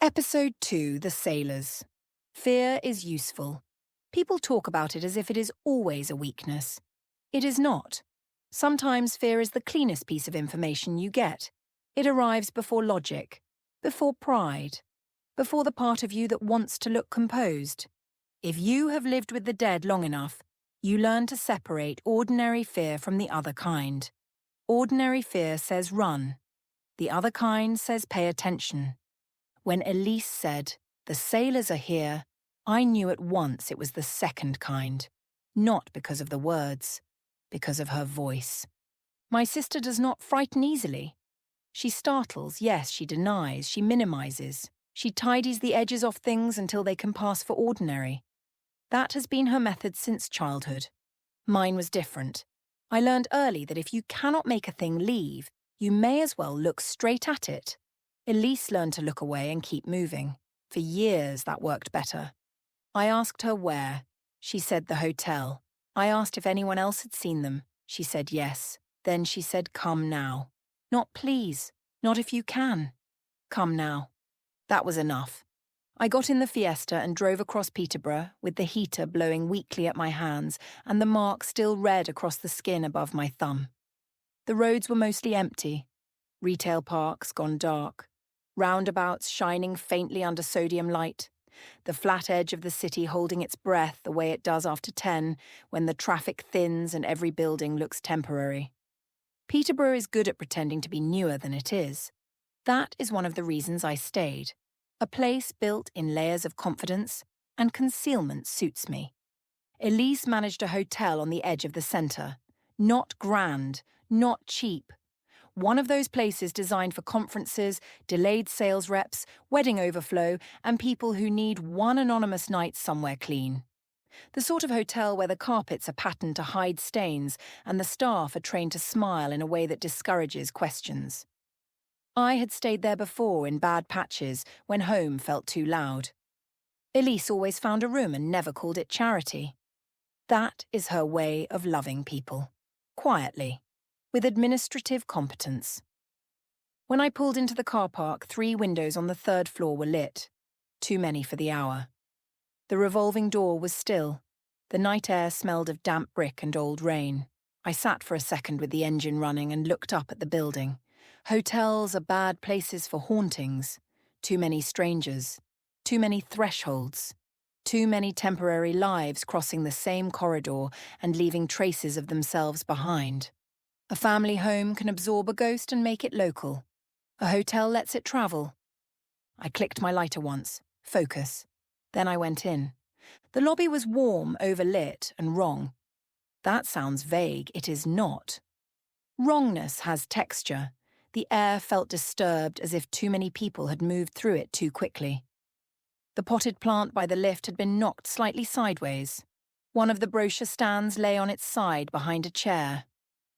Episode 2, The Sailors. Fear is useful. People talk about it as if it is always a weakness. It is not. Sometimes fear is the cleanest piece of information you get. It arrives before logic, before pride, before the part of you that wants to look composed. If you have lived with the dead long enough, you learn to separate ordinary fear from the other kind. Ordinary fear says run. The other kind says pay attention. When Elise said, "The sailors are here," I knew at once it was the second kind. Not because of the words, because of her voice. My sister does not frighten easily. She startles, yes, she denies, she minimizes. She tidies the edges off things until they can pass for ordinary. That has been her method since childhood. Mine was different. I learned early that if you cannot make a thing leave, you may as well look straight at it. Elise learned to look away and keep moving. For years, that worked better. I asked her where. She said the hotel. I asked if anyone else had seen them. She said yes. Then she said, "Come now." Not please, not if you can. Come now. That was enough. I got in the Fiesta and drove across Peterborough with the heater blowing weakly at my hands and the mark still red across the skin above my thumb. The roads were mostly empty. Retail parks gone dark. Roundabouts shining faintly under sodium light. The flat edge of the city holding its breath the way it does after 10 when the traffic thins and every building looks temporary. Peterborough is good at pretending to be newer than it is. That is one of the reasons I stayed. A place built in layers of confidence and concealment suits me. Elise managed a hotel on the edge of the centre. Not grand, not cheap. One of those places designed for conferences, delayed sales reps, wedding overflow, and people who need one anonymous night somewhere clean. The sort of hotel where the carpets are patterned to hide stains and the staff are trained to smile in a way that discourages questions. I had stayed there before in bad patches when home felt too loud. Elise always found a room and never called it charity. That is her way of loving people. Quietly. With administrative competence. When I pulled into the car park, 3 windows on the 3rd floor were lit. Too many for the hour. The revolving door was still. The night air smelled of damp brick and old rain. I sat for a second with the engine running and looked up at the building. Hotels are bad places for hauntings. Too many strangers. Too many thresholds. Too many temporary lives crossing the same corridor and leaving traces of themselves behind. A family home can absorb a ghost and make it local. A hotel lets it travel. I clicked my lighter once. Focus. Then I went in. The lobby was warm, overlit, and wrong. That sounds vague. It is not. Wrongness has texture. The air felt disturbed as if too many people had moved through it too quickly. The potted plant by the lift had been knocked slightly sideways. One of the brochure stands lay on its side behind a chair.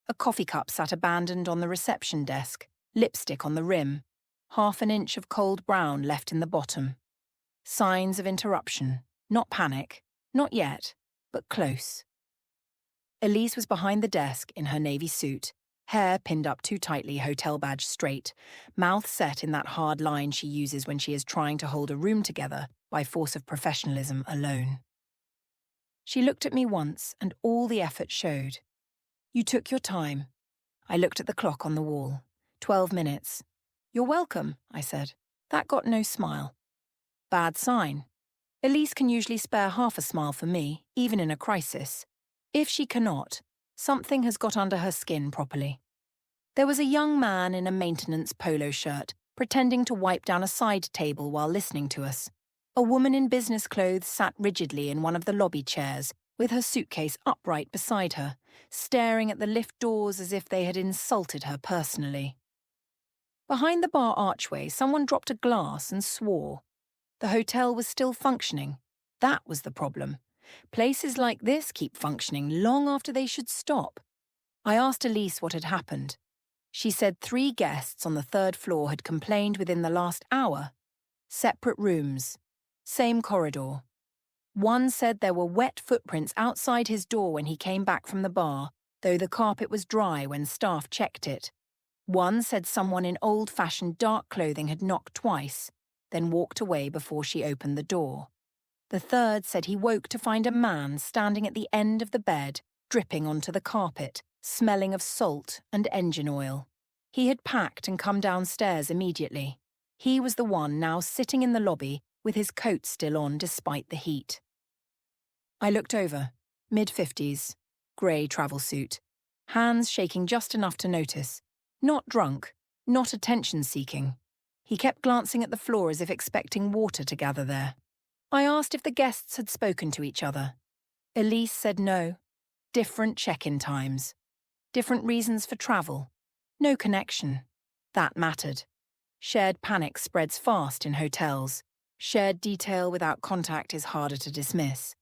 A coffee cup sat abandoned on the reception desk, lipstick on the rim, half an inch of cold brown left in the bottom. Signs of interruption, not panic, not yet, but close. Elise was behind the desk in her navy suit, hair pinned up too tightly, hotel badge straight, mouth set in that hard line she uses when she is trying to hold a room together by force of professionalism alone. She looked at me once and all the effort showed. "You took your time." I looked at the clock on the wall. 12 minutes. "You're welcome," I said. That got no smile. Bad sign. Elise can usually spare half a smile for me, even in a crisis. If she cannot, something has got under her skin properly. There was a young man in a maintenance polo shirt, pretending to wipe down a side table while listening to us. A woman in business clothes sat rigidly in one of the lobby chairs, with her suitcase upright beside her, staring at the lift doors as if they had insulted her personally. Behind the bar archway, someone dropped a glass and swore. The hotel was still functioning. That was the problem. Places like this keep functioning long after they should stop. I asked Elise what had happened. She said 3 guests on the 3rd floor had complained within the last hour. Separate rooms. Same corridor. One said there were wet footprints outside his door when he came back from the bar, though the carpet was dry when staff checked it. One said someone in old-fashioned dark clothing had knocked twice. then walked away before she opened the door. The third said he woke to find a man standing at the end of the bed, dripping onto the carpet, smelling of salt and engine oil. He had packed and come downstairs immediately. He was the one now sitting in the lobby with his coat still on despite the heat. I looked over, mid-50s, grey travel suit, hands shaking just enough to notice. Not drunk, not attention-seeking. He kept glancing at the floor as if expecting water to gather there. I asked if the guests had spoken to each other. Elise said no. Different check-in times. Different reasons for travel. No connection. That mattered. Shared panic spreads fast in hotels. Shared detail without contact is harder to dismiss.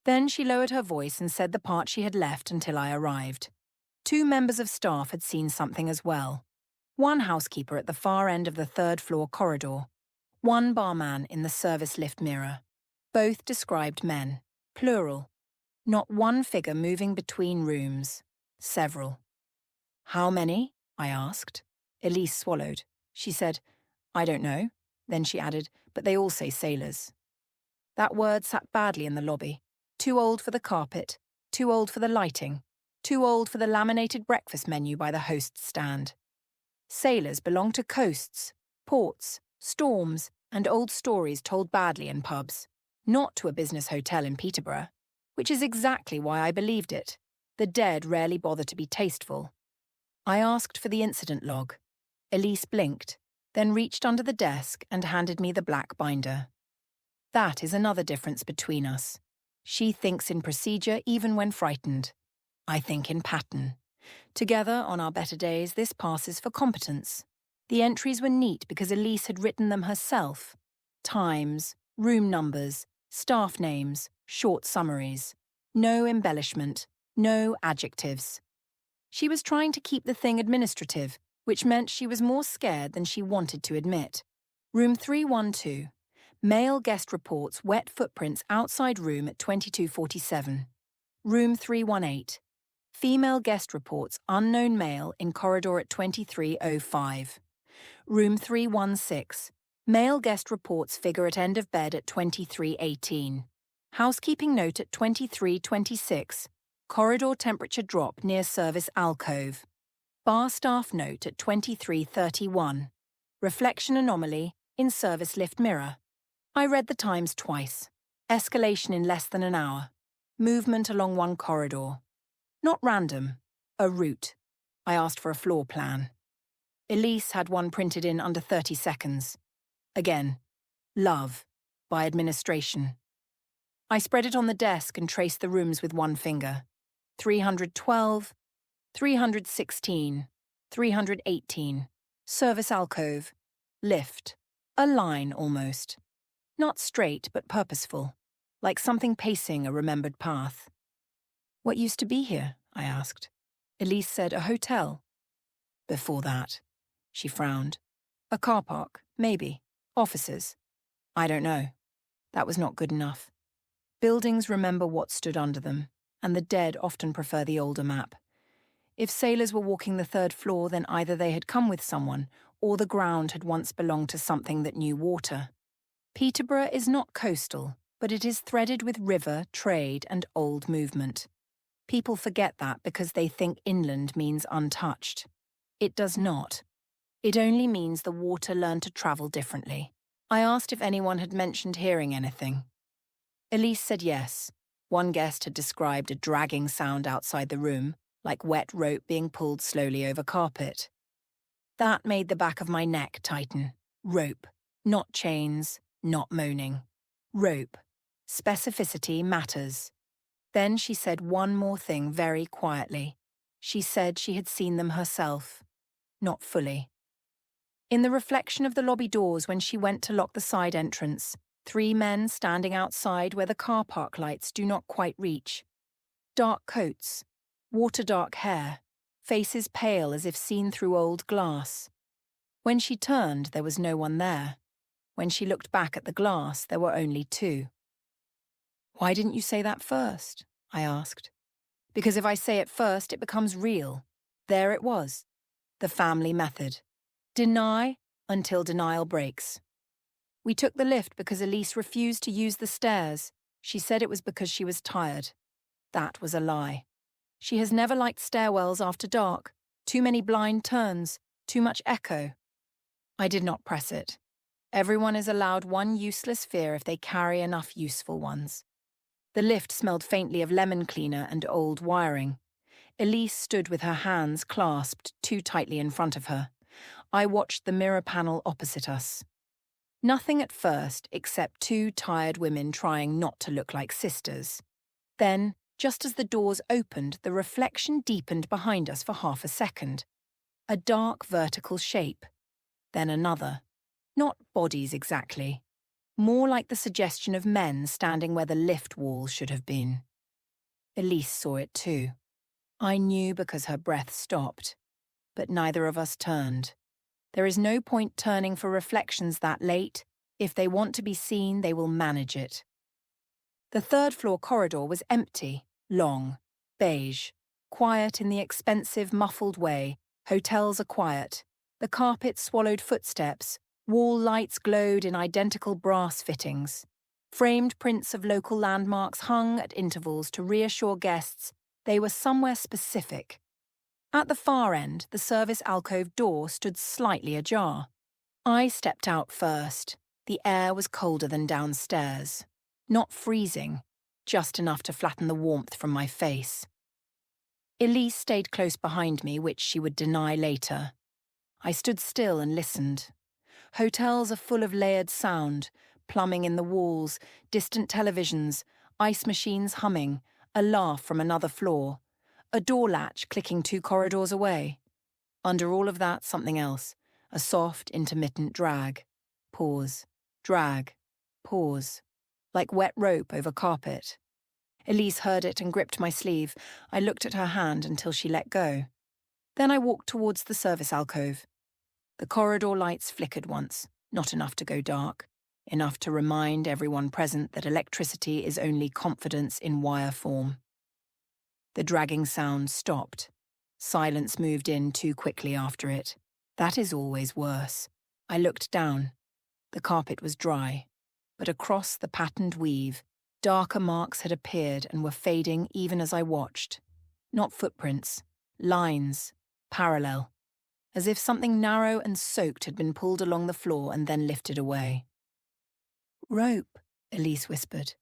Then she lowered her voice and said the part she had left until I arrived. 2 members of staff had seen something as well. 1 housekeeper at the far end of the 3rd floor corridor. 1 barman in the service lift mirror. Both described men, plural. Not one figure moving between rooms. Several. How many? I asked. Elise swallowed. She said, I don't know. Then she added, but they all say sailors. That word sat badly in the lobby. Too old for the carpet, too old for the lighting, too old for the laminated breakfast menu by the host's stand. Sailors belong to coasts, ports, storms, and old stories told badly in pubs, not to a business hotel in Peterborough, which is exactly why I believed it. The dead rarely bother to be tasteful. I asked for the incident log. Elise blinked, then reached under the desk and handed me the black binder. That is another difference between us. She thinks in procedure even when frightened. I think in pattern. Together, on our better days, this passes for competence. The entries were neat because Elise had written them herself. Times, room numbers, staff names, short summaries. No embellishment, no adjectives. She was trying to keep the thing administrative, which meant she was more scared than she wanted to admit. Room 312. Male guest reports wet footprints outside room at 2247. Room 318. Female guest reports unknown male in corridor at 2305. Room 316. Male guest reports figure at end of bed at 2318. Housekeeping note at 2326. Corridor temperature drop near service alcove. Bar staff note at 2331. Reflection anomaly in service lift mirror. I read the times twice. Escalation in less than an hour. Movement along one corridor. Not random. A route. I asked for a floor plan. Elise had one printed in under 30 seconds. Again. Love. By administration. I spread it on the desk and traced the rooms with one finger. 312, 316, 318. Service alcove. Lift. A line almost. Not straight but purposeful. Like something pacing a remembered path. What used to be here? I asked. Elise said a hotel. Before that. She frowned. A car park, maybe. Offices. I don't know. That was not good enough. Buildings remember what stood under them, and the dead often prefer the older map. If sailors were walking the 3rd floor, then either they had come with someone, or the ground had once belonged to something that knew water. Peterborough is not coastal, but it is threaded with river, trade, and old movement. People forget that because they think inland means untouched. It does not. It only means the water learned to travel differently. I asked if anyone had mentioned hearing anything. Elise said yes. One guest had described a dragging sound outside the room, like wet rope being pulled slowly over carpet. That made the back of my neck tighten. Rope. Not chains, not moaning. Rope. Specificity matters. Then she said one more thing very quietly. She said she had seen them herself. Not fully. In the reflection of the lobby doors when she went to lock the side entrance, 3 men standing outside where the car park lights do not quite reach. Dark coats, water-dark hair, faces pale as if seen through old glass. When she turned, there was no one there. When she looked back at the glass, there were only 2. Why didn't you say that first? I asked. Because if I say it first, it becomes real. There it was. The family method. Deny until denial breaks. We took the lift because Elise refused to use the stairs. She said it was because she was tired. That was a lie. She has never liked stairwells after dark. Too many blind turns, too much echo. I did not press it. Everyone is allowed one useless fear if they carry enough useful ones. The lift smelled faintly of lemon cleaner and old wiring. Elise stood with her hands clasped too tightly in front of her. I watched the mirror panel opposite us. Nothing at first except two tired women trying not to look like sisters. Then, just as the doors opened, the reflection deepened behind us for half a second. A dark vertical shape. Then another. Not bodies exactly. More like the suggestion of men standing where the lift wall should have been. Elise saw it too. I knew because her breath stopped. But neither of us turned. There is no point turning for reflections that late. If they want to be seen, they will manage it. The third-floor corridor was empty, long, beige, quiet in the expensive, muffled way. Hotels are quiet. The carpet swallowed footsteps. Wall lights glowed in identical brass fittings. Framed prints of local landmarks hung at intervals to reassure guests they were somewhere specific. At the far end, the service alcove door stood slightly ajar. I stepped out first. The air was colder than downstairs. Not freezing, just enough to flatten the warmth from my face. Elise stayed close behind me, which she would deny later. I stood still and listened. Hotels are full of layered sound, plumbing in the walls, distant televisions, ice machines humming, a laugh from another floor, a door latch clicking 2 corridors away. Under all of that, something else, a soft, intermittent drag. Pause, drag, pause, like wet rope over carpet. Elise heard it and gripped my sleeve. I looked at her hand until she let go. Then I walked towards the service alcove. The corridor lights flickered once, not enough to go dark, enough to remind everyone present that electricity is only confidence in wire form. The dragging sound stopped. Silence moved in too quickly after it. That is always worse. I looked down. The carpet was dry, but across the patterned weave, darker marks had appeared and were fading even as I watched. Not footprints, lines, parallel, as if something narrow and soaked had been pulled along the floor and then lifted away. "Rope," Elise whispered.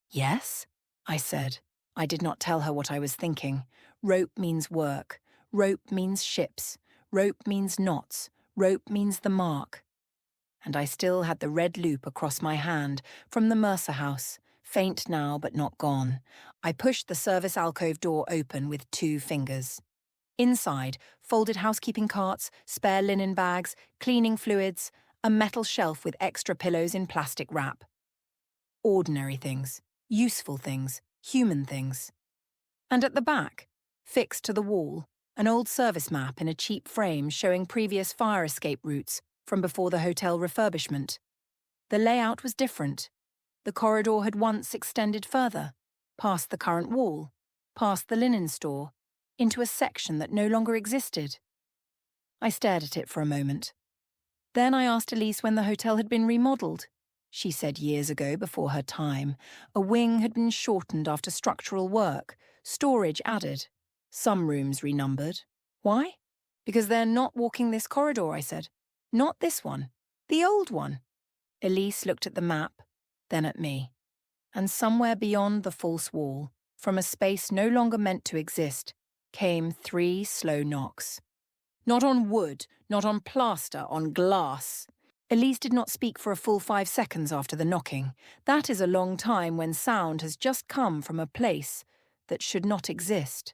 "Yes?" I said. I did not tell her what I was thinking. Rope means work. Rope means ships. Rope means knots. Rope means the mark. And I still had the red loop across my hand from the Mercer house, faint now but not gone. I pushed the service alcove door open with 2 fingers. Inside, folded housekeeping carts, spare linen bags, cleaning fluids, a metal shelf with extra pillows in plastic wrap. Ordinary things, useful things, human things. And at the back, fixed to the wall, an old service map in a cheap frame showing previous fire escape routes from before the hotel refurbishment. The layout was different. The corridor had once extended further, past the current wall, past the linen store, into a section that no longer existed. I stared at it for a moment. Then I asked Elise when the hotel had been remodelled. She said years ago, before her time. A wing had been shortened after structural work, storage added, some rooms renumbered. Why? Because they're not walking this corridor, I said. Not this one, the old one. Elise looked at the map, then at me. And somewhere beyond the false wall, from a space no longer meant to exist, came 3 slow knocks. Not on wood, not on plaster, on glass. Elise did not speak for a full 5 seconds after the knocking. That is a long time when sound has just come from a place that should not exist.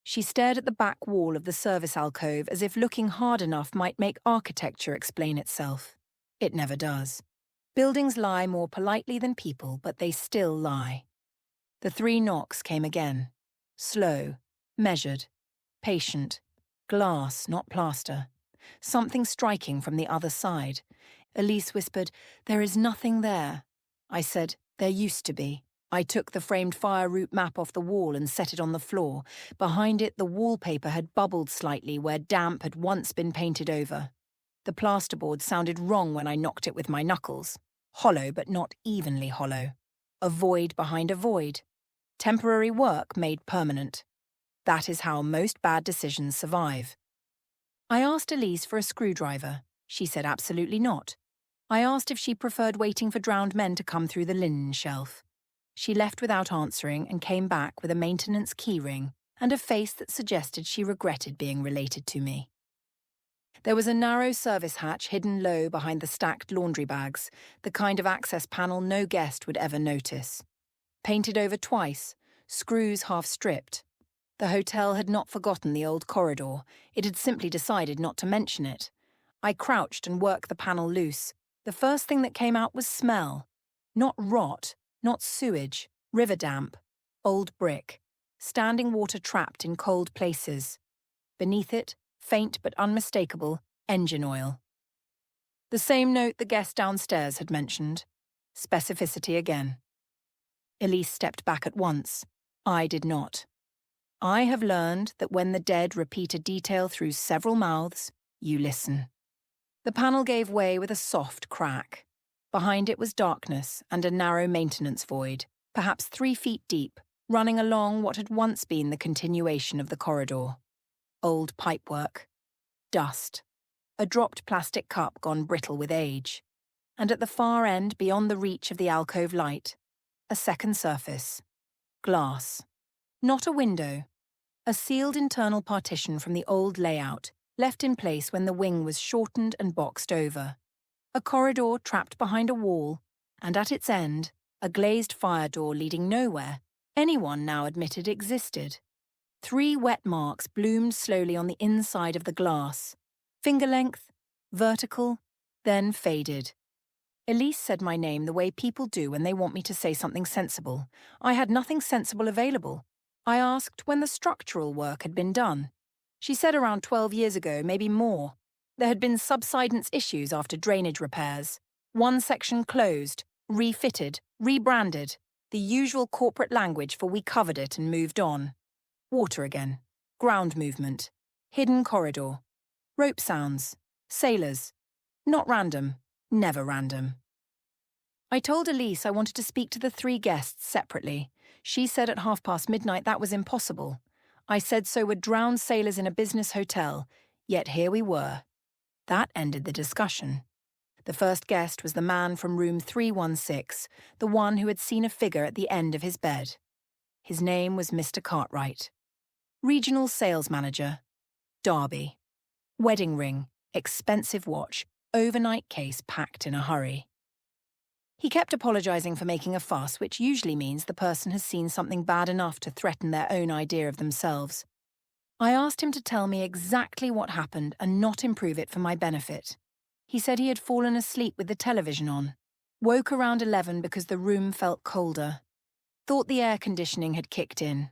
She stared at the back wall of the service alcove as if looking hard enough might make architecture explain itself. It never does. Buildings lie more politely than people, but they still lie. The 3 knocks came again. Slow, measured, patient. Glass, not plaster. Something striking from the other side. Elise whispered, "There is nothing there." I said, "There used to be." I took the framed fire route map off the wall and set it on the floor. Behind it, the wallpaper had bubbled slightly where damp had once been painted over. The plasterboard sounded wrong when I knocked it with my knuckles. Hollow, but not evenly hollow. A void behind a void. Temporary work made permanent. That is how most bad decisions survive. I asked Elise for a screwdriver. She said absolutely not. I asked if she preferred waiting for drowned men to come through the linen shelf. She left without answering and came back with a maintenance keyring and a face that suggested she regretted being related to me. There was a narrow service hatch hidden low behind the stacked laundry bags, the kind of access panel no guest would ever notice. Painted over twice, screws half stripped. The hotel had not forgotten the old corridor, it had simply decided not to mention it. I crouched and worked the panel loose. The first thing that came out was smell. Not rot, not sewage, river damp, old brick, standing water trapped in cold places. Beneath it, faint but unmistakable, engine oil. The same note the guest downstairs had mentioned. Specificity again. Elise stepped back at once. I did not. I have learned that when the dead repeat a detail through several mouths, you listen. The panel gave way with a soft crack. Behind it was darkness and a narrow maintenance void, perhaps 3 feet deep, running along what had once been the continuation of the corridor. Old pipework. Dust. A dropped plastic cup gone brittle with age. And at the far end, beyond the reach of the alcove light, a second surface. Glass. Not a window. A sealed internal partition from the old layout, left in place when the wing was shortened and boxed over. A corridor trapped behind a wall, and at its end, a glazed fire door leading nowhere anyone now admitted existed. 3 wet marks bloomed slowly on the inside of the glass. Finger length, vertical, then faded. Elise said my name the way people do when they want me to say something sensible. I had nothing sensible available. I asked when the structural work had been done. She said around 12 years ago, maybe more. There had been subsidence issues after drainage repairs. One section closed, refitted, rebranded. The usual corporate language for we covered it and moved on. Water again. Ground movement. Hidden corridor. Rope sounds. Sailors. Not random. Never random. I told Elise I wanted to speak to the 3 guests separately. She said at midnight that was impossible. I said so were drowned sailors in a business hotel, yet here we were. That ended the discussion. The first guest was the man from room 316, the one who had seen a figure at the end of his bed. His name was Mr. Cartwright. Regional sales manager. Derby. Wedding ring, expensive watch, overnight case packed in a hurry. He kept apologizing for making a fuss, which usually means the person has seen something bad enough to threaten their own idea of themselves. I asked him to tell me exactly what happened and not improve it for my benefit. He said he had fallen asleep with the television on. Woke around 11 because the room felt colder. Thought the air conditioning had kicked in.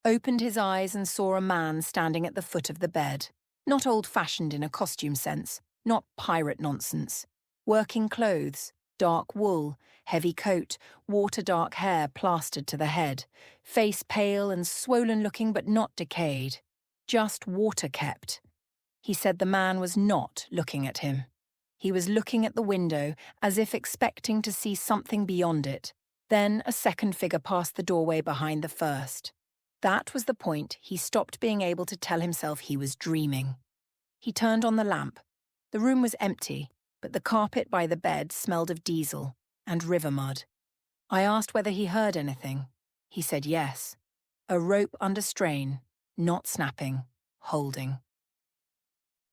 Opened his eyes and saw a man standing at the foot of the bed. Not old-fashioned in a costume sense, not pirate nonsense. Working clothes, dark wool, heavy coat, water-dark hair plastered to the head, face pale and swollen-looking but not decayed. Just water-kept. He said the man was not looking at him. He was looking at the window, as if expecting to see something beyond it. Then a second figure passed the doorway behind the first. That was the point he stopped being able to tell himself he was dreaming. He turned on the lamp. The room was empty, but the carpet by the bed smelled of diesel and river mud. I asked whether he heard anything. He said yes. A rope under strain, not snapping, holding.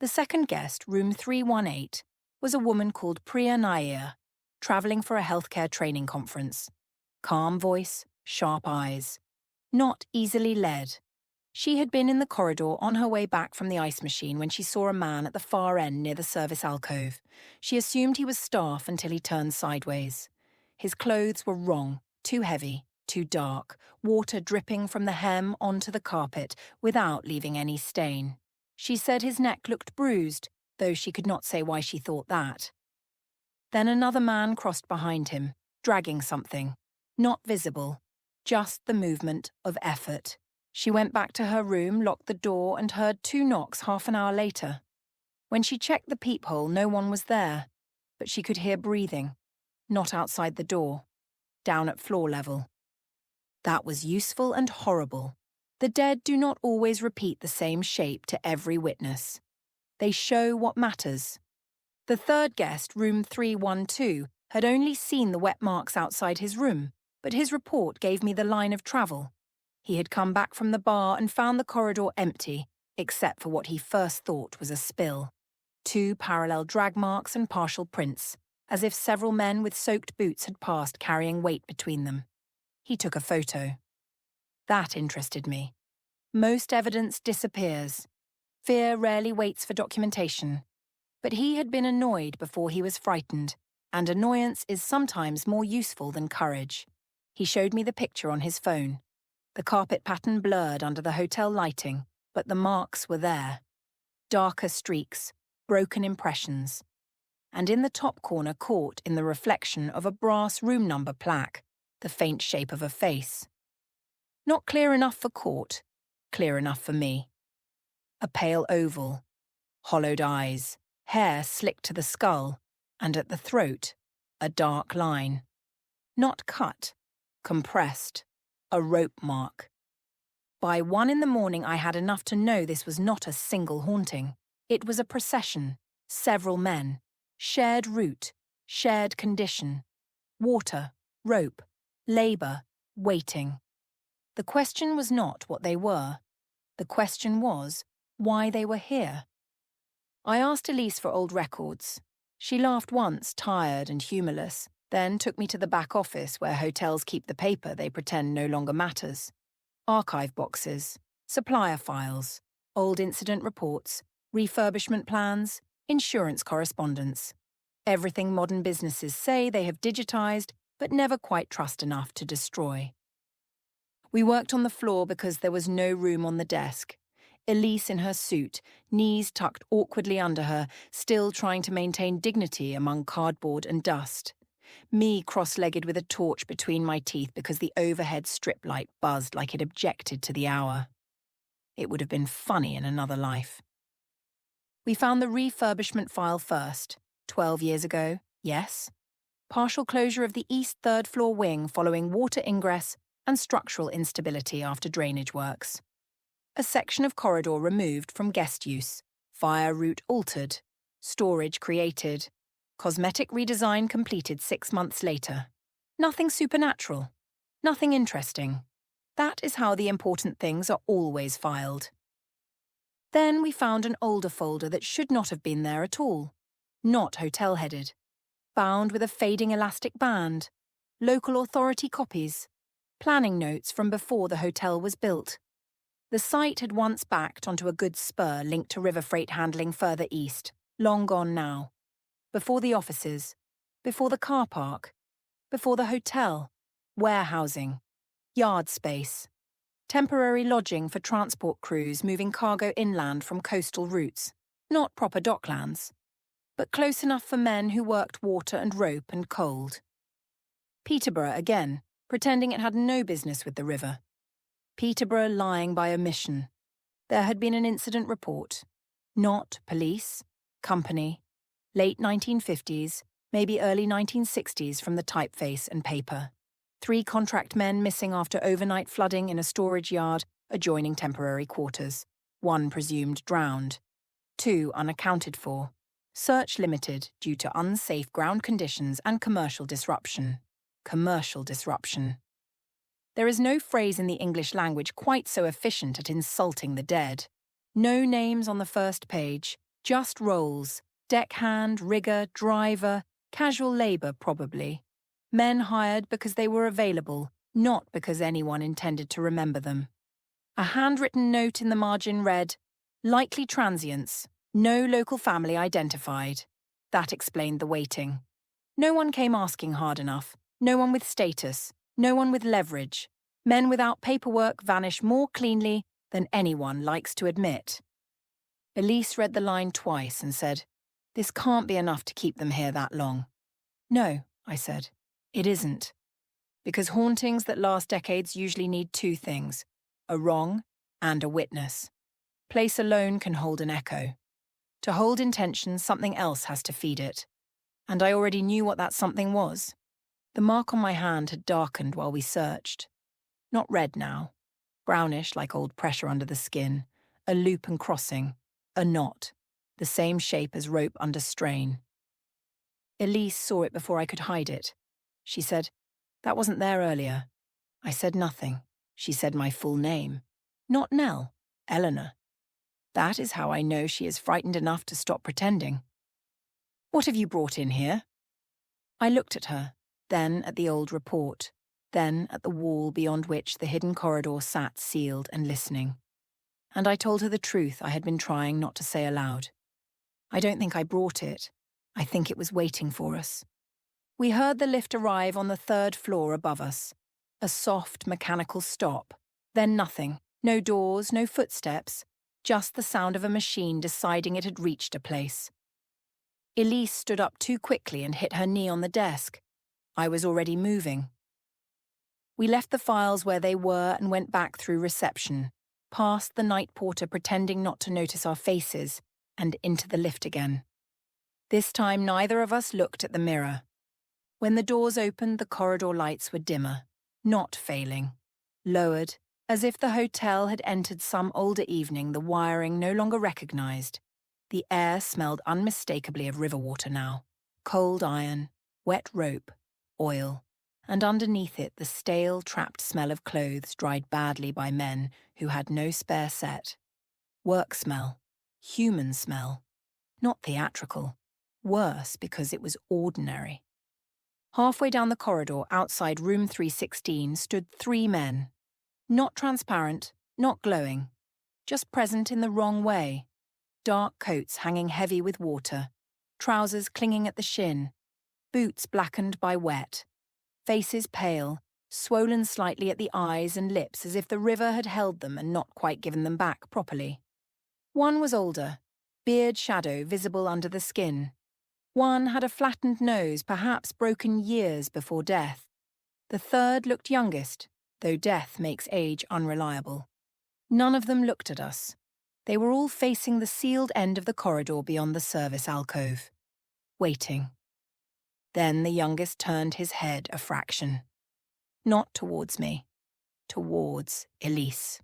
The second guest, room 318, was a woman called Priya Nair, travelling for a healthcare training conference. Calm voice, sharp eyes. Not easily led. She had been in the corridor on her way back from the ice machine when she saw a man at the far end near the service alcove. She assumed he was staff until he turned sideways. His clothes were wrong, too heavy, too dark, water dripping from the hem onto the carpet without leaving any stain. She said his neck looked bruised, though she could not say why she thought that. Then another man crossed behind him, dragging something. Not visible, just the movement of effort. She went back to her room, locked the door, and heard 2 knocks half an hour later. When she checked the peephole, no one was there, but she could hear breathing, not outside the door, down at floor level. That was useful and horrible. The dead do not always repeat the same shape to every witness. They show what matters. The third guest, room 312, had only seen the wet marks outside his room, but his report gave me the line of travel. He had come back from the bar and found the corridor empty, except for what he first thought was a spill. 2 parallel drag marks and partial prints, as if several men with soaked boots had passed carrying weight between them. He took a photo. That interested me. Most evidence disappears. Fear rarely waits for documentation. But he had been annoyed before he was frightened, and annoyance is sometimes more useful than courage. He showed me the picture on his phone. The carpet pattern blurred under the hotel lighting, but the marks were there. Darker streaks, broken impressions. And in the top corner caught in the reflection of a brass room number plaque, the faint shape of a face. Not clear enough for court, clear enough for me. A pale oval, hollowed eyes, hair slicked to the skull, and at the throat, a dark line. Not cut, compressed, a rope mark. By 1 in the morning I had enough to know this was not a single haunting. It was a procession, several men, shared route, shared condition, water, rope, labour, waiting. The question was not what they were. The question was why they were here. I asked Elise for old records. She laughed once, tired and humourless, then took me to the back office where hotels keep the paper they pretend no longer matters. Archive boxes, supplier files, old incident reports, refurbishment plans, insurance correspondence. Everything modern businesses say they have digitised, but never quite trust enough to destroy. We worked on the floor because there was no room on the desk. Elise in her suit, knees tucked awkwardly under her, still trying to maintain dignity among cardboard and dust. Me cross-legged with a torch between my teeth because the overhead strip light buzzed like it objected to the hour. It would have been funny in another life. We found the refurbishment file first. 12 years ago, yes. Partial closure of the east third floor wing following water ingress and structural instability after drainage works. A section of corridor removed from guest use, fire route altered, storage created, cosmetic redesign completed 6 months later. Nothing supernatural, nothing interesting. That is how the important things are always filed. Then we found an older folder that should not have been there at all, not hotel-headed, bound with a fading elastic band, local authority copies, planning notes from before the hotel was built. The site had once backed onto a goods spur linked to river freight handling further east, long gone now. Before the offices, before the car park, before the hotel, warehousing, yard space, temporary lodging for transport crews moving cargo inland from coastal routes, not proper docklands, but close enough for men who worked water and rope and cold. Peterborough again, pretending it had no business with the river. Peterborough lying by omission. There had been an incident report. Not police, company, late 1950s, maybe early 1960s from the typeface and paper. 3 contract men missing after overnight flooding in a storage yard adjoining temporary quarters. 1 presumed drowned. 2 unaccounted for. Search limited due to unsafe ground conditions and commercial disruption. Commercial disruption. There is no phrase in the English language quite so efficient at insulting the dead. No names on the first page, just roles, deckhand, rigger, driver, casual labour probably. Men hired because they were available, not because anyone intended to remember them. A handwritten note in the margin read, "Likely transients, no local family identified." That explained the waiting. No one came asking hard enough, no one with status, no one with leverage. Men without paperwork vanish more cleanly than anyone likes to admit. Elise read the line twice and said, "This can't be enough to keep them here that long." "No," I said, "it isn't. Because hauntings that last decades usually need 2 things, a wrong and a witness. Place alone can hold an echo. To hold intention, something else has to feed it. And I already knew what that something was. The mark on my hand had darkened while we searched. Not red now. Brownish like old pressure under the skin. A loop and crossing. A knot. The same shape as rope under strain. Elise saw it before I could hide it. She said, "That wasn't there earlier." I said nothing. She said my full name. Not Nell, Eleanor. That is how I know she is frightened enough to stop pretending. "What have you brought in here?" I looked at her, then at the old report, then at the wall beyond which the hidden corridor sat sealed and listening. And I told her the truth I had been trying not to say aloud. I don't think I brought it. I think it was waiting for us. We heard the lift arrive on the 3rd floor above us. A soft, mechanical stop. Then nothing. No doors, no footsteps. Just the sound of a machine deciding it had reached a place. Elise stood up too quickly and hit her knee on the desk. I was already moving. We left the files where they were and went back through reception, past the night porter pretending not to notice our faces, and into the lift again. This time neither of us looked at the mirror. When the doors opened, the corridor lights were dimmer, not failing, lowered, as if the hotel had entered some older evening the wiring no longer recognized. The air smelled unmistakably of river water now, cold iron, wet rope, oil, and underneath it the stale, trapped smell of clothes dried badly by men who had no spare set. Work smell, human smell, not theatrical, worse because it was ordinary. Halfway down the corridor outside room 316 stood 3 men. Not transparent, not glowing, just present in the wrong way. Dark coats hanging heavy with water, trousers clinging at the shin, boots blackened by wet, faces pale, swollen slightly at the eyes and lips as if the river had held them and not quite given them back properly. One was older, beard shadow visible under the skin. One had a flattened nose, perhaps broken years before death. The third looked youngest, though death makes age unreliable. None of them looked at us. They were all facing the sealed end of the corridor beyond the service alcove, waiting. Then the youngest turned his head a fraction. Not towards me, towards Elise.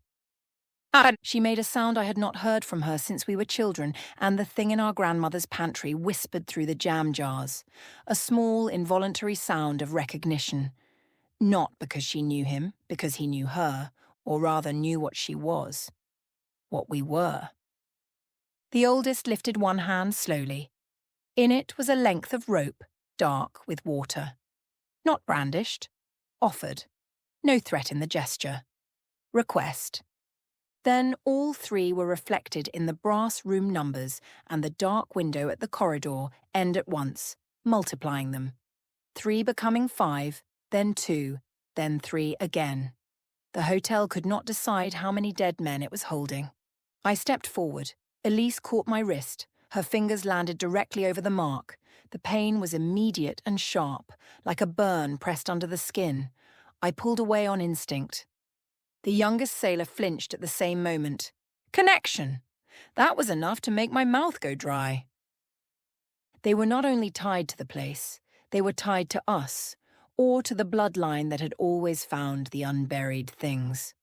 She made a sound I had not heard from her since we were children, and the thing in our grandmother's pantry whispered through the jam jars, a small, involuntary sound of recognition. Not because she knew him, because he knew her, or rather knew what she was. What we were. The oldest lifted one hand slowly. In it was a length of rope, dark with water. Not brandished. Offered. No threat in the gesture. Request. Then all 3 were reflected in the brass room numbers and the dark window at the corridor end at once, multiplying them. 3 becoming 5, then 2, then 3 again. The hotel could not decide how many dead men it was holding. I stepped forward. Elise caught my wrist. Her fingers landed directly over the mark. The pain was immediate and sharp, like a burn pressed under the skin. I pulled away on instinct. The youngest sailor flinched at the same moment. Connection! That was enough to make my mouth go dry. They were not only tied to the place, they were tied to us, or to the bloodline that had always found the unburied things.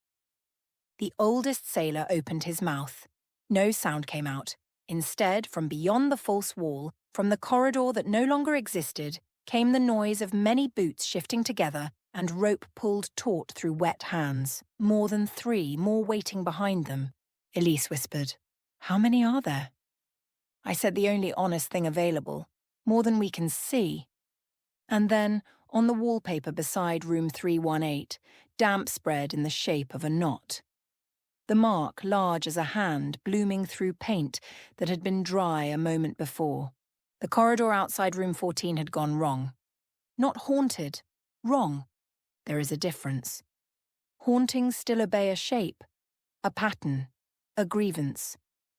The oldest sailor opened his mouth. No sound came out. Instead, from beyond the false wall, from the corridor that no longer existed, came the noise of many boots shifting together and rope pulled taut through wet hands. More than 3, more waiting behind them. Elise whispered, "How many are there?" I said the only honest thing available. More than we can see. And then, on the wallpaper beside room 318, damp spread in the shape of a knot. The mark large as a hand blooming through paint that had been dry a moment before. The corridor outside room 14 had gone wrong. Not haunted, wrong. There is a difference. Hauntings still obey a shape, a pattern, a grievance.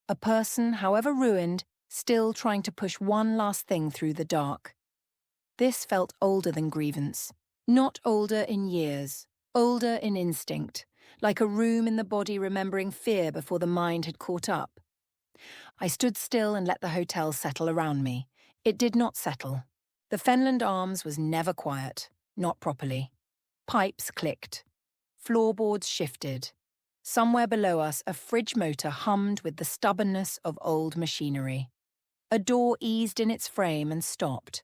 A person, however ruined, still trying to push one last thing through the dark. This felt older than grievance. Not older in years, older in instinct, like a room in the body remembering fear before the mind had caught up. I stood still and let the hotel settle around me. It did not settle. The Fenland Arms was never quiet, not properly. Pipes clicked. Floorboards shifted. Somewhere below us, a fridge motor hummed with the stubbornness of old machinery. A door eased in its frame and stopped.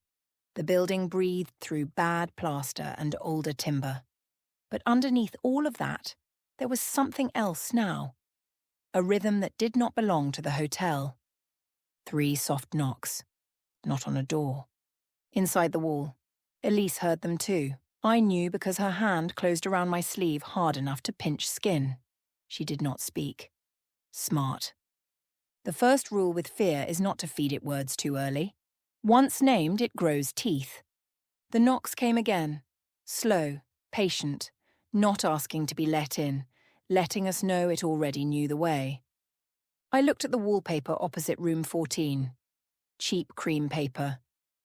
The building breathed through bad plaster and older timber. But underneath all of that, there was something else now. A rhythm that did not belong to the hotel. 3 soft knocks. Not on a door. Inside the wall. Elise heard them too. I knew because her hand closed around my sleeve hard enough to pinch skin. She did not speak. Smart. The first rule with fear is not to feed it words too early. Once named, it grows teeth. The knocks came again. Slow, patient, not asking to be let in, letting us know it already knew the way. I looked at the wallpaper opposite room 14. Cheap cream paper.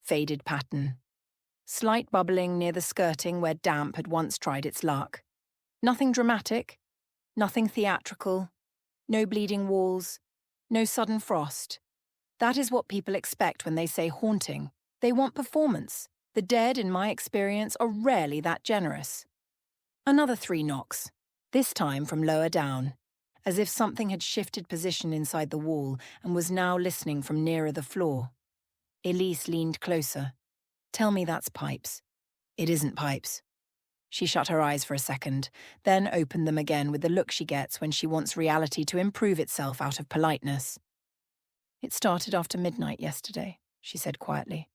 Faded pattern. Slight bubbling near the skirting where damp had once tried its luck. Nothing dramatic, nothing theatrical, no bleeding walls, no sudden frost. That is what people expect when they say haunting. They want performance. The dead, in my experience, are rarely that generous. Another 3 knocks, this time from lower down, as if something had shifted position inside the wall and was now listening from nearer the floor. Elise leaned closer. Tell me that's pipes. It isn't pipes. She shut her eyes for a second, then opened them again with the look she gets when she wants reality to improve itself out of politeness. It started after midnight yesterday, she said quietly.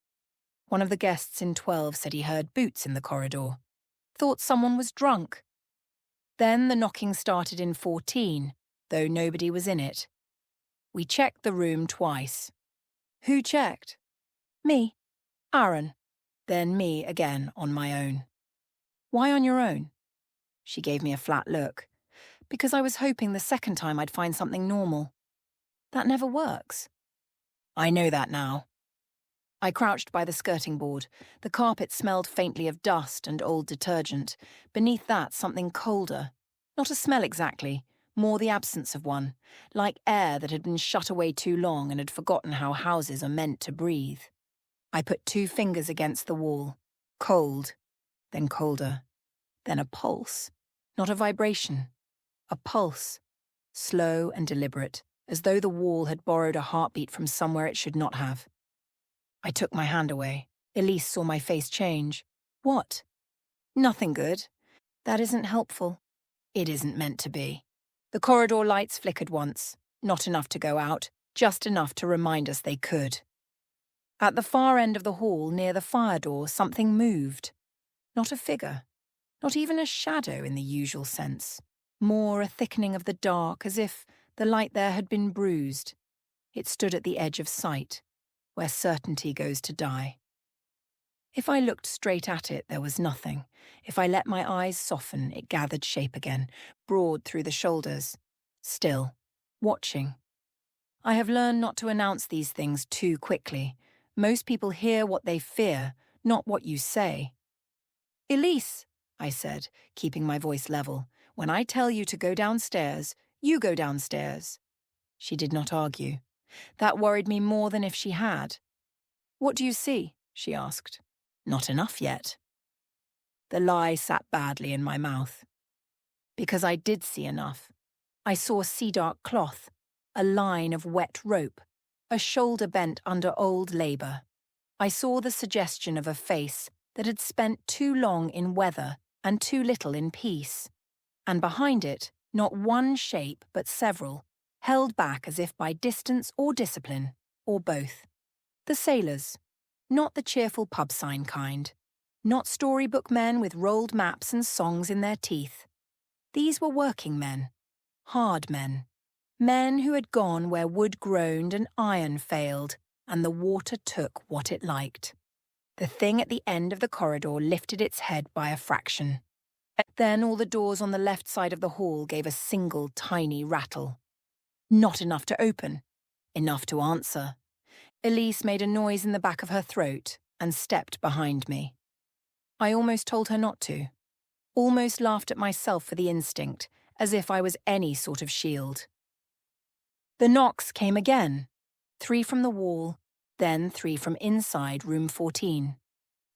One of the guests in 12 said he heard boots in the corridor. Thought someone was drunk. Then the knocking started in 14, though nobody was in it. We checked the room twice. Who checked? Me. Aaron. Then me again on my own. Why on your own? She gave me a flat look. Because I was hoping the second time I'd find something normal. That never works. I know that now. I crouched by the skirting board. The carpet smelled faintly of dust and old detergent. Beneath that, something colder. Not a smell exactly, more the absence of one, like air that had been shut away too long and had forgotten how houses are meant to breathe. I put 2 fingers against the wall. Cold, then colder, then a pulse. Not a vibration. A pulse. Slow and deliberate, as though the wall had borrowed a heartbeat from somewhere it should not have. I took my hand away. Elise saw my face change. What? Nothing good. That isn't helpful. It isn't meant to be. The corridor lights flickered once, not enough to go out, just enough to remind us they could. At the far end of the hall, near the fire door, something moved. Not a figure. Not even a shadow in the usual sense. More a thickening of the dark, as if the light there had been bruised. It stood at the edge of sight, where certainty goes to die. If I looked straight at it, there was nothing. If I let my eyes soften, it gathered shape again, broad through the shoulders. Still, watching. I have learned not to announce these things too quickly. Most people hear what they fear, not what you say. Elise, I said, keeping my voice level, when I tell you to go downstairs, you go downstairs. She did not argue. That worried me more than if she had. What do you see? She asked. Not enough yet. The lie sat badly in my mouth. Because I did see enough. I saw sea-dark cloth, a line of wet rope, a shoulder bent under old labour. I saw the suggestion of a face that had spent too long in weather and too little in peace. And behind it, not one shape but several, held back as if by distance or discipline, or both. The sailors. Not the cheerful pub sign kind. Not storybook men with rolled maps and songs in their teeth. These were working men. Hard men. Men who had gone where wood groaned and iron failed, and the water took what it liked. The thing at the end of the corridor lifted its head by a fraction. Then all the doors on the left side of the hall gave a single tiny rattle. Not enough to open. Enough to answer. Elise made a noise in the back of her throat and stepped behind me. I almost told her not to. Almost laughed at myself for the instinct, as if I was any sort of shield. The knocks came again. 3 from the wall, then 3 from inside room 14.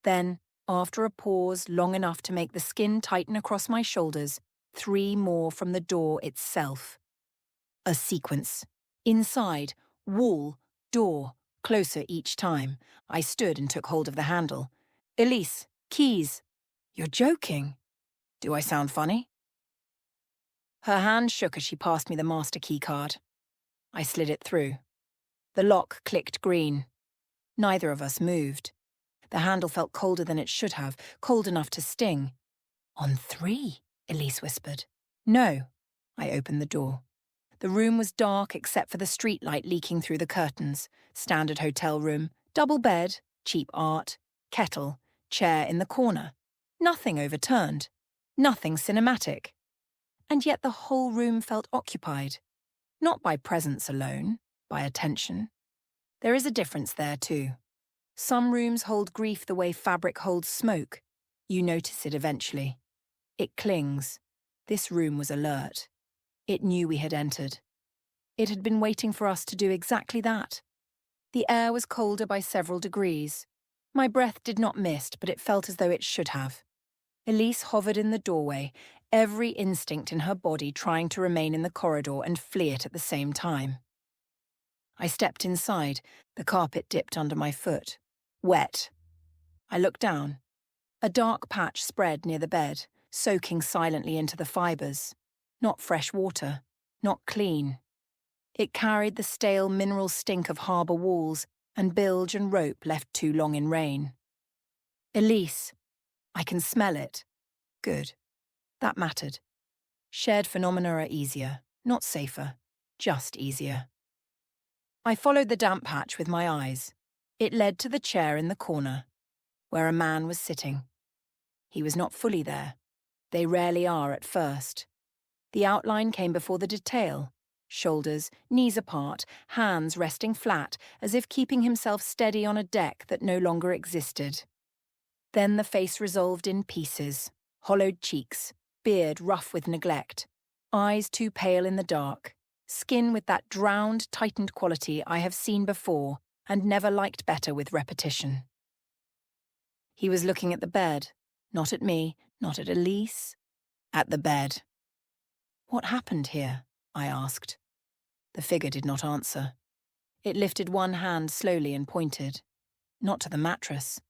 Then, after a pause long enough to make the skin tighten across my shoulders, 3 more from the door itself. A sequence. Inside, wall, door, closer each time. I stood and took hold of the handle. Elise, keys. You're joking. Do I sound funny? Her hand shook as she passed me the master key card. I slid it through. The lock clicked green. Neither of us moved. The handle felt colder than it should have, cold enough to sting. On 3, Elise whispered. No. I opened the door. The room was dark except for the streetlight leaking through the curtains. Standard hotel room, double bed, cheap art, kettle, chair in the corner. Nothing overturned. Nothing cinematic. And yet the whole room felt occupied. Not by presence alone, by attention. There is a difference there too. Some rooms hold grief the way fabric holds smoke. You notice it eventually. It clings. This room was alert. It knew we had entered. It had been waiting for us to do exactly that. The air was colder by several degrees. My breath did not mist, but it felt as though it should have. Elise hovered in the doorway, every instinct in her body trying to remain in the corridor and flee it at the same time. I stepped inside. The carpet dipped under my foot. Wet. I looked down. A dark patch spread near the bed, soaking silently into the fibres. Not fresh water. Not clean. It carried the stale mineral stink of harbour walls and bilge and rope left too long in rain. Elise. I can smell it. Good. That mattered. Shared phenomena are easier, not safer, just easier. I followed the damp patch with my eyes. It led to the chair in the corner, where a man was sitting. He was not fully there. They rarely are at first. The outline came before the detail. Shoulders, knees apart, hands resting flat, as if keeping himself steady on a deck that no longer existed. Then the face resolved in pieces, hollowed cheeks, beard rough with neglect, eyes too pale in the dark, skin with that drowned, tightened quality I have seen before and never liked better with repetition. He was looking at the bed, not at me, not at Elise, at the bed. What happened here? I asked. The figure did not answer. It lifted one hand slowly and pointed. Not to the mattress.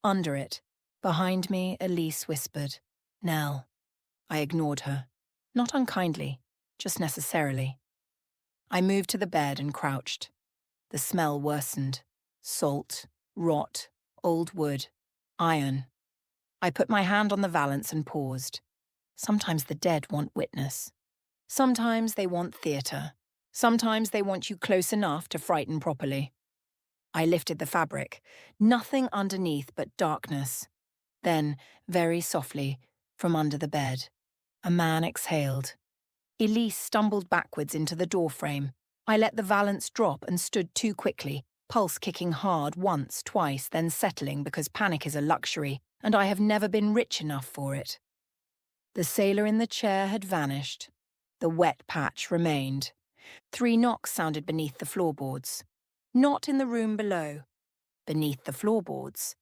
Under it, behind me, Elise whispered, Nell. I ignored her. Not unkindly, just necessarily. I moved to the bed and crouched. The smell worsened. Salt, rot, old wood, iron. I put my hand on the valance and paused. Sometimes the dead want witness. Sometimes they want theatre. Sometimes they want you close enough to frighten properly. I lifted the fabric. Nothing underneath but darkness. Then, very softly, from under the bed, a man exhaled. Elise stumbled backwards into the doorframe. I let the valance drop and stood too quickly, pulse kicking hard once, twice, then settling because panic is a luxury, and I have never been rich enough for it. The sailor in the chair had vanished. The wet patch remained. 3 knocks sounded beneath the floorboards. Not in the room below. Beneath the floorboards.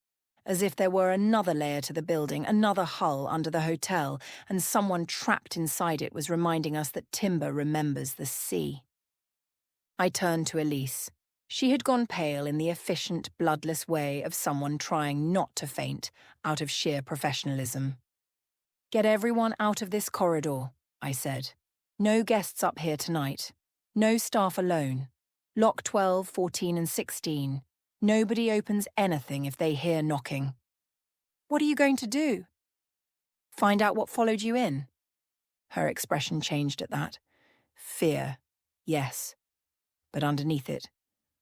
As if there were another layer to the building, another hull under the hotel, and someone trapped inside it was reminding us that timber remembers the sea. I turned to Elise. She had gone pale in the efficient, bloodless way of someone trying not to faint out of sheer professionalism. Get everyone out of this corridor, I said. No guests up here tonight. No staff alone. Lock 12, 14 and 16. Nobody opens anything if they hear knocking. What are you going to do? Find out what followed you in. Her expression changed at that. Fear, yes. But underneath it,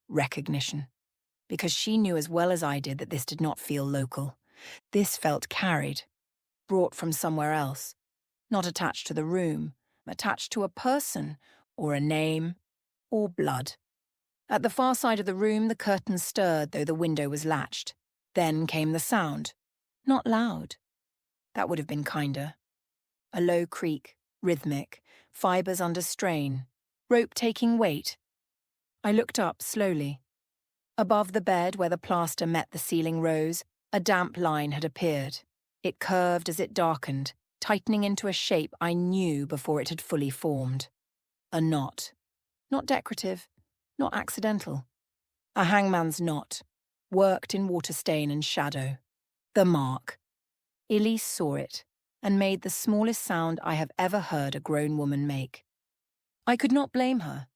recognition. Because she knew as well as I did that this did not feel local. This felt carried, brought from somewhere else. Not attached to the room, attached to a person, or a name, or blood. At the far side of the room, the curtains stirred, though the window was latched. Then came the sound. Not loud. That would have been kinder. A low creak, rhythmic, fibres under strain, rope taking weight, I looked up slowly. Above the bed where the plaster met the ceiling rose, a damp line had appeared. It curved as it darkened, tightening into a shape I knew before it had fully formed. A knot. Not decorative, not accidental. A hangman's knot, worked in water stain and shadow. The mark. Elise saw it, and made the smallest sound I have ever heard a grown woman make. I could not blame her,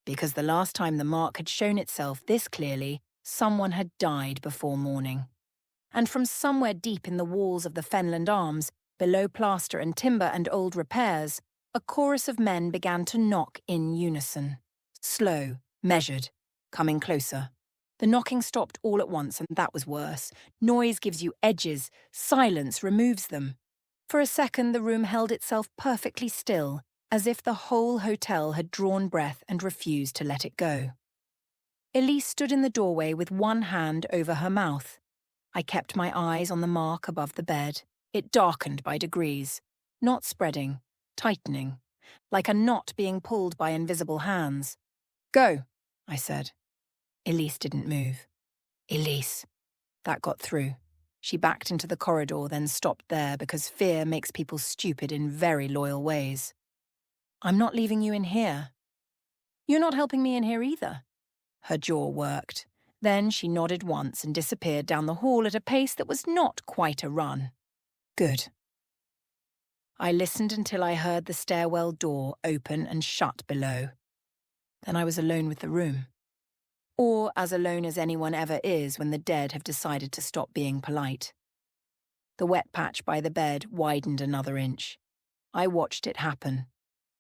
because the last time the mark had shown itself this clearly, someone had died before morning. And from somewhere deep in the walls of the Fenland Arms, below plaster and timber and old repairs, a chorus of men began to knock in unison. Slow, measured, coming closer. The knocking stopped all at once, and that was worse. Noise gives you edges, silence removes them. For a second the room held itself perfectly still, as if the whole hotel had drawn breath and refused to let it go. Elise stood in the doorway with one hand over her mouth. I kept my eyes on the mark above the bed. It darkened by degrees, not spreading, tightening, like a knot being pulled by invisible hands. "Go," I said. Elise didn't move. Elise. That got through. She backed into the corridor, then stopped there because fear makes people stupid in very loyal ways. "I'm not leaving you in here." "You're not helping me in here either." Her jaw worked. Then she nodded once and disappeared down the hall at a pace that was not quite a run. Good. I listened until I heard the stairwell door open and shut below. Then I was alone with the room. Or as alone as anyone ever is when the dead have decided to stop being polite. The wet patch by the bed widened another inch. I watched it happen.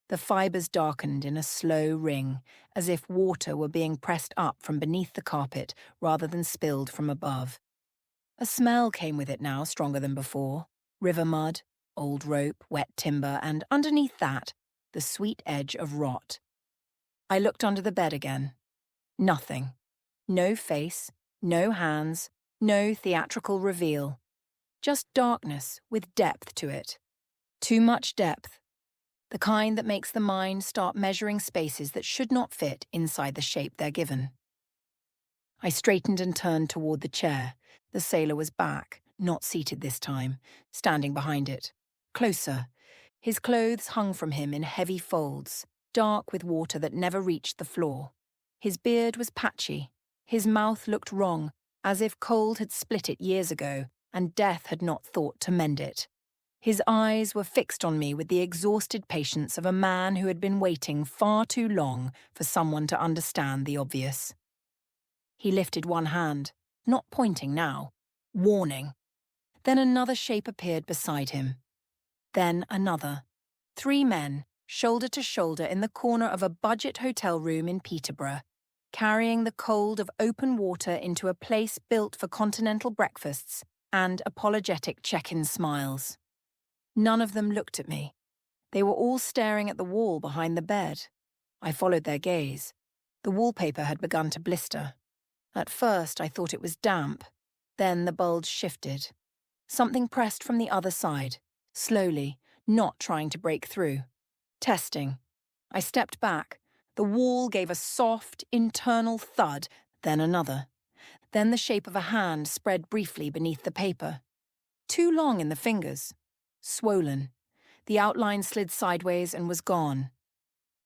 The fibres darkened in a slow ring, as if water were being pressed up from beneath the carpet rather than spilled from above. A smell came with it now, stronger than before. River mud, old rope, wet timber, and underneath that, the sweet edge of rot. I looked under the bed again. Nothing. No face, no hands, no theatrical reveal. Just darkness with depth to it. Too much depth. The kind that makes the mind start measuring spaces that should not fit inside the shape they're given. I straightened and turned toward the chair. The sailor was back, not seated this time, standing behind it. Closer. His clothes hung from him in heavy folds, dark with water that never reached the floor. His beard was patchy. His mouth looked wrong, as if cold had split it years ago, and death had not thought to mend it. His eyes were fixed on me with the exhausted patience of a man who had been waiting far too long for someone to understand the obvious. He lifted one hand, not pointing now, warning. Then another shape appeared beside him. Then another. 3 men, shoulder to shoulder in the corner of a budget hotel room in Peterborough, carrying the cold of open water into a place built for continental breakfasts and apologetic check-in smiles. None of them looked at me. They were all staring at the wall behind the bed. I followed their gaze. The wallpaper had begun to blister. At first I thought it was damp. Then the bulge shifted. Something pressed from the other side, slowly, not trying to break through. Testing. I stepped back. The wall gave a soft, internal thud, then another. Then the shape of a hand spread briefly beneath the paper. Too long in the fingers. Swollen. The outline slid sideways and was gone.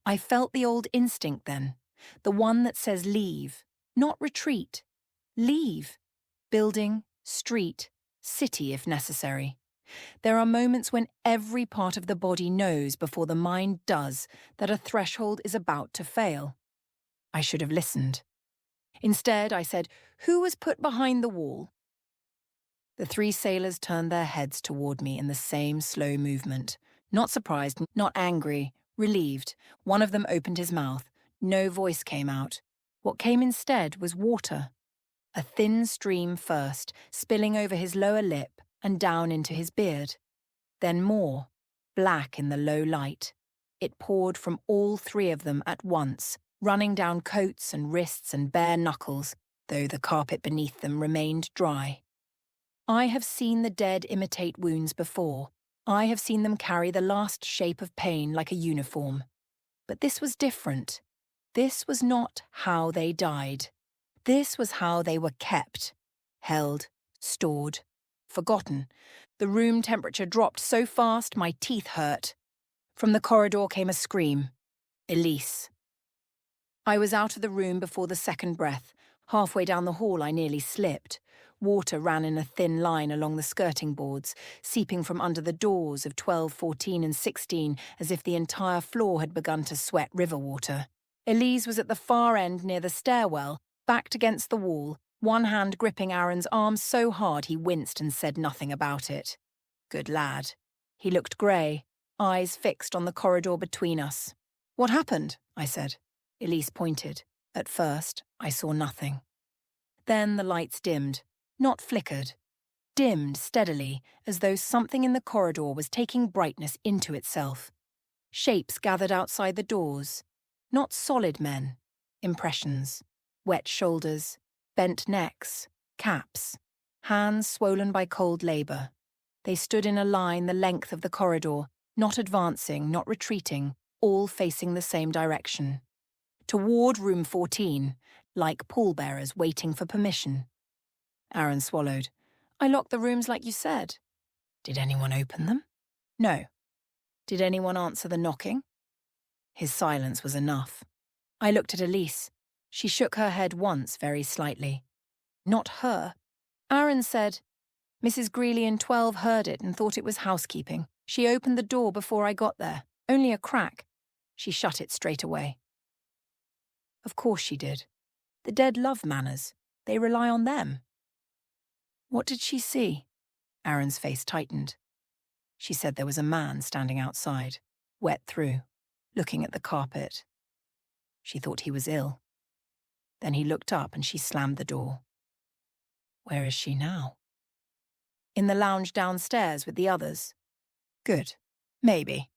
I felt the old instinct then, the one that says leave, not retreat. Leave. Building, street, city if necessary. There are moments when every part of the body knows before the mind does that a threshold is about to fail. I should have listened. Instead, I said, "Who was put behind the wall?" The 3 sailors turned their heads toward me in the same slow movement. Not surprised, not angry, relieved. One of them opened his mouth. No voice came out. What came instead was water. A thin stream first, spilling over his lower lip and down into his beard. Then more, black in the low light. It poured from all 3 of them at once, running down coats and wrists and bare knuckles, though the carpet beneath them remained dry. I have seen the dead imitate wounds before. I have seen them carry the last shape of pain like a uniform. But this was different. This was not how they died. This was how they were kept, held, stored, forgotten. The room temperature dropped so fast my teeth hurt. From the corridor came a scream. Elise. I was out of the room before the second breath. Halfway down the hall I nearly slipped. Water ran in a thin line along the skirting boards, seeping from under the doors of 12, 14 and 16 as if the entire floor had begun to sweat river water. Elise was at the far end near the stairwell, backed against the wall, one hand gripping Aaron's arm so hard he winced and said nothing about it. Good lad. He looked grey, eyes fixed on the corridor between us. What happened? I said. Elise pointed. At first, I saw nothing. Then the lights dimmed, not flickered. Dimmed steadily, as though something in the corridor was taking brightness into itself. Shapes gathered outside the doors. Not solid men. Impressions. Wet shoulders, bent necks, caps. Hands swollen by cold labour. They stood in a line the length of the corridor, not advancing, not retreating, all facing the same direction. Toward room 14, like pallbearers waiting for permission. Aaron swallowed. I locked the rooms like you said. Did anyone open them? No. Did anyone answer the knocking? His silence was enough. I looked at Elise. She shook her head once very slightly. Not her. Aaron said, Mrs. Greeley in 12 heard it and thought it was housekeeping. She opened the door before I got there. Only a crack. She shut it straight away. Of course she did. The dead love manners. They rely on them. What did she see? Aaron's face tightened. She said there was a man standing outside, wet through, looking at the carpet. She thought he was ill. Then he looked up and she slammed the door. Where is she now? In the lounge downstairs with the others. Good. Maybe.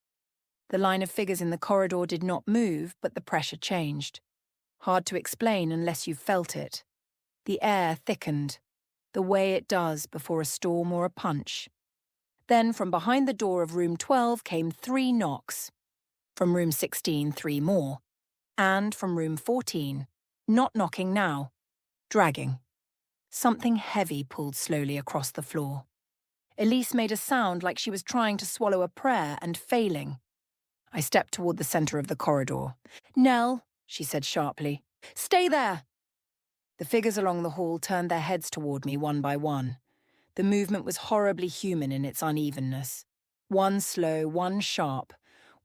The line of figures in the corridor did not move, but the pressure changed. Hard to explain unless you've felt it. The air thickened, the way it does before a storm or a punch. Then from behind the door of room 12 came 3 knocks. From room 16, 3 more. And from room 14, not knocking now, dragging. Something heavy pulled slowly across the floor. Elise made a sound like she was trying to swallow a prayer and failing. I stepped toward the centre of the corridor. Nell, she said sharply, stay there. The figures along the hall turned their heads toward me one by one. The movement was horribly human in its unevenness. One slow, one sharp,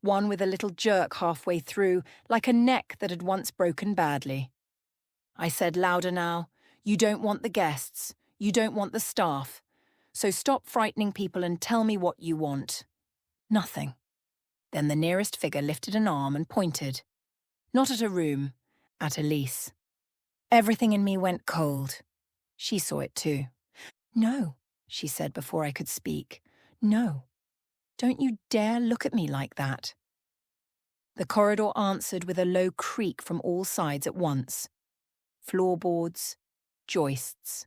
one with a little jerk halfway through, like a neck that had once broken badly. I said louder now, you don't want the guests, you don't want the staff, so stop frightening people and tell me what you want. Nothing. Then the nearest figure lifted an arm and pointed. Not at a room, at Elise. Everything in me went cold. She saw it too. No, she said before I could speak. No. Don't you dare look at me like that. The corridor answered with a low creak from all sides at once. Floorboards, joists,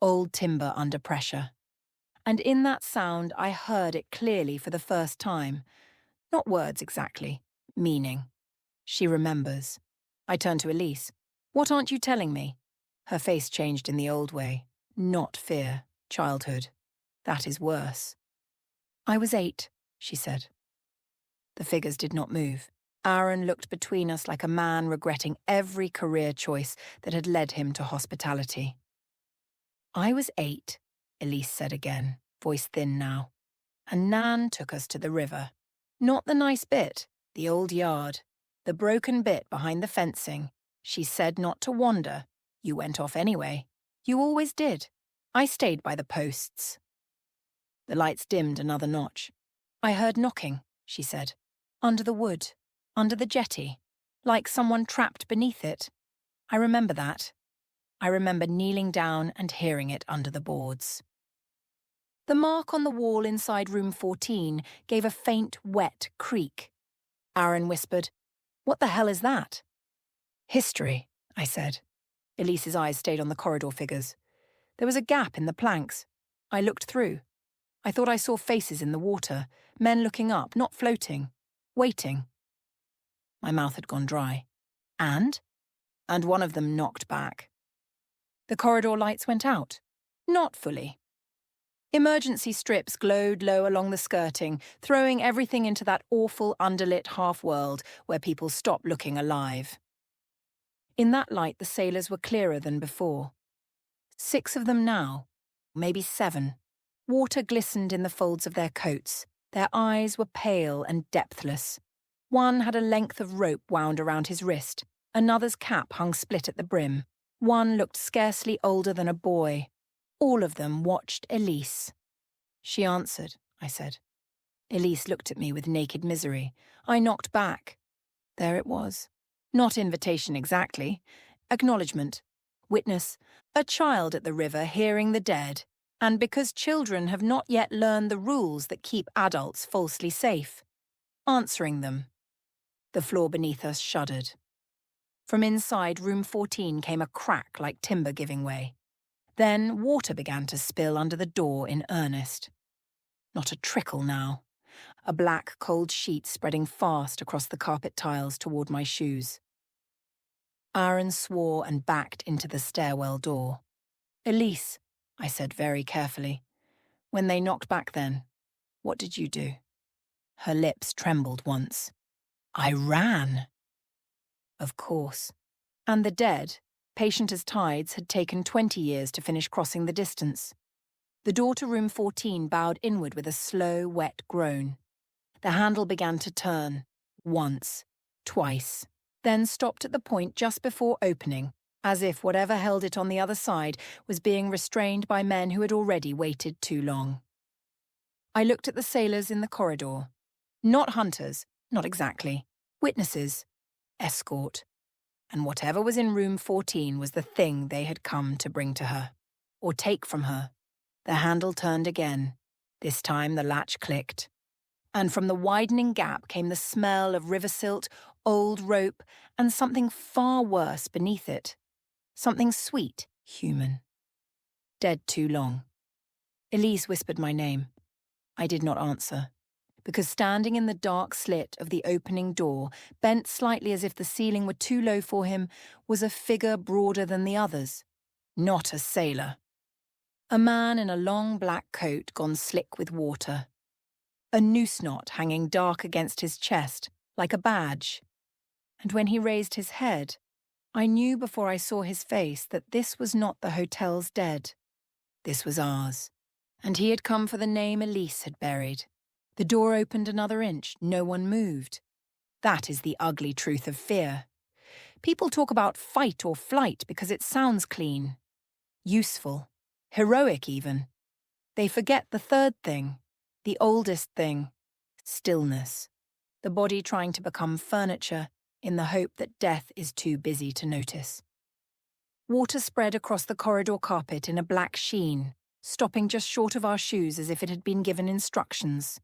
old timber under pressure. And in that sound I heard it clearly for the first time. Not words exactly, meaning. She remembers. I turned to Elise. What aren't you telling me? Her face changed in the old way. Not fear, childhood. That is worse. I was 8, she said. The figures did not move. Aaron looked between us like a man regretting every career choice that had led him to hospitality. I was 8, Elise said again, voice thin now. And Nan took us to the river. Not the nice bit, the old yard. The broken bit behind the fencing. She said not to wander. You went off anyway. You always did. I stayed by the posts. The lights dimmed another notch. I heard knocking, she said. Under the wood. Under the jetty. Like someone trapped beneath it. I remember that. I remember kneeling down and hearing it under the boards. The mark on the wall inside room 14 gave a faint, wet creak. Aaron whispered, What the hell is that? History, I said. Elise's eyes stayed on the corridor figures. There was a gap in the planks. I looked through. I thought I saw faces in the water, men looking up, not floating, waiting. My mouth had gone dry. And? And one of them knocked back. The corridor lights went out. Not fully. Emergency strips glowed low along the skirting, throwing everything into that awful underlit half-world where people stop looking alive. In that light, the sailors were clearer than before. 6 of them now, maybe 7. Water glistened in the folds of their coats. Their eyes were pale and depthless. One had a length of rope wound around his wrist. Another's cap hung split at the brim. One looked scarcely older than a boy. All of them watched Elise. She answered, I said. Elise looked at me with naked misery. I knocked back. There it was. Not invitation exactly. Acknowledgement. Witness. A child at the river hearing the dead. And because children have not yet learned the rules that keep adults falsely safe. Answering them. The floor beneath us shuddered. From inside room 14 came a crack like timber giving way. Then water began to spill under the door in earnest. Not a trickle now. A black, cold sheet spreading fast across the carpet tiles toward my shoes. Aaron swore and backed into the stairwell door. Elise, I said very carefully. When they knocked back then, what did you do? Her lips trembled once. I ran. Of course. And the dead, patient as tides, had taken 20 years to finish crossing the distance. The door to room 14 bowed inward with a slow, wet groan. The handle began to turn, once, twice, then stopped at the point just before opening, as if whatever held it on the other side was being restrained by men who had already waited too long. I looked at the sailors in the corridor. Not hunters, not exactly. Witnesses. Escort. And whatever was in room 14 was the thing they had come to bring to her, or take from her. The handle turned again. This time the latch clicked. And from the widening gap came the smell of river silt, old rope, and something far worse beneath it. Something sweet, human. Dead too long. Elise whispered my name. I did not answer, because standing in the dark slit of the opening door, bent slightly as if the ceiling were too low for him, was a figure broader than the others. Not a sailor. A man in a long black coat gone slick with water. A noose knot hanging dark against his chest, like a badge. And when he raised his head, I knew before I saw his face that this was not the hotel's dead. This was ours. And he had come for the name Elise had buried. The door opened another inch. No one moved. That is the ugly truth of fear. People talk about fight or flight because it sounds clean. Useful. Heroic even. They forget the third thing. The oldest thing. Stillness. The body trying to become furniture in the hope that death is too busy to notice. Water spread across the corridor carpet in a black sheen, stopping just short of our shoes as if it had been given instructions.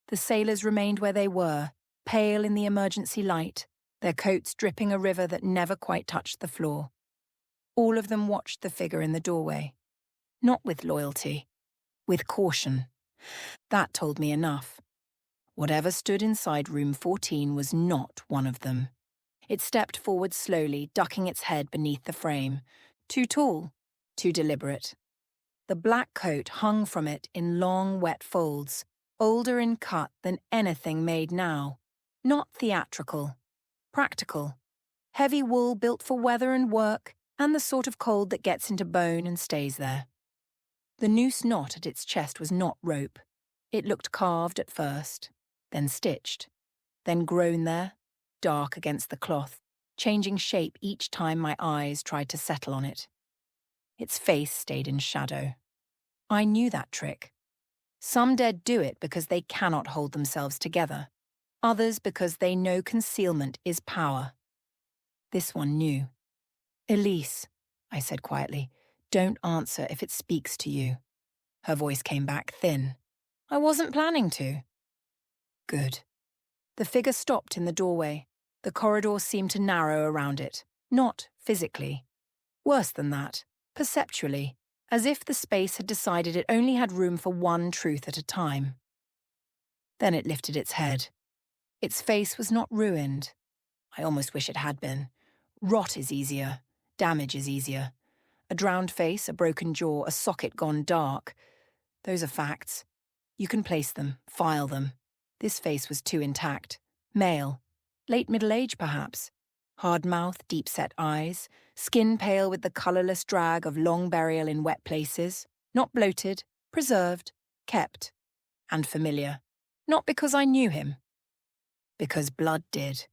The sailors remained where they were, pale in the emergency light, their coats dripping a river that never quite touched the floor. All of them watched the figure in the doorway. Not with loyalty, with caution. That told me enough. Whatever stood inside room 14 was not one of them. It stepped forward slowly, ducking its head beneath the frame. Too tall, too deliberate. The black coat hung from it in long, wet folds, older in cut than anything made now. Not theatrical. Practical. Heavy wool built for weather and work, and the sort of cold that gets into bone and stays there. The noose knot at its chest was not rope. It looked carved at first, then stitched, then grown there, dark against the cloth, changing shape each time my eyes tried to settle on it. Its face stayed in shadow. I knew that trick. Some dead do it because they cannot hold themselves together, others because they know concealment is power. This one knew. Elise, I said quietly, don't answer if it speaks to you. Her voice came back thin. I wasn't planning to. Good. The figure stopped in the doorway. The corridor seemed to narrow around it, not physically. Worse than that, perceptually, as if the space had decided it only had room for one truth at a time. Then it lifted its head. Its face was not ruined. I almost wish it had been. Rot is easier. Damage is easier. A drowned face, a broken jaw, a socket gone dark. Those are facts. You can place them, file them. This face was too intact. Male. Late middle age, perhaps. Hard mouth, deep-set eyes. Skin pale with the colourless drag of long burial in wet places. Not bloated, preserved, kept. And familiar. Not because I knew him. Because blood did.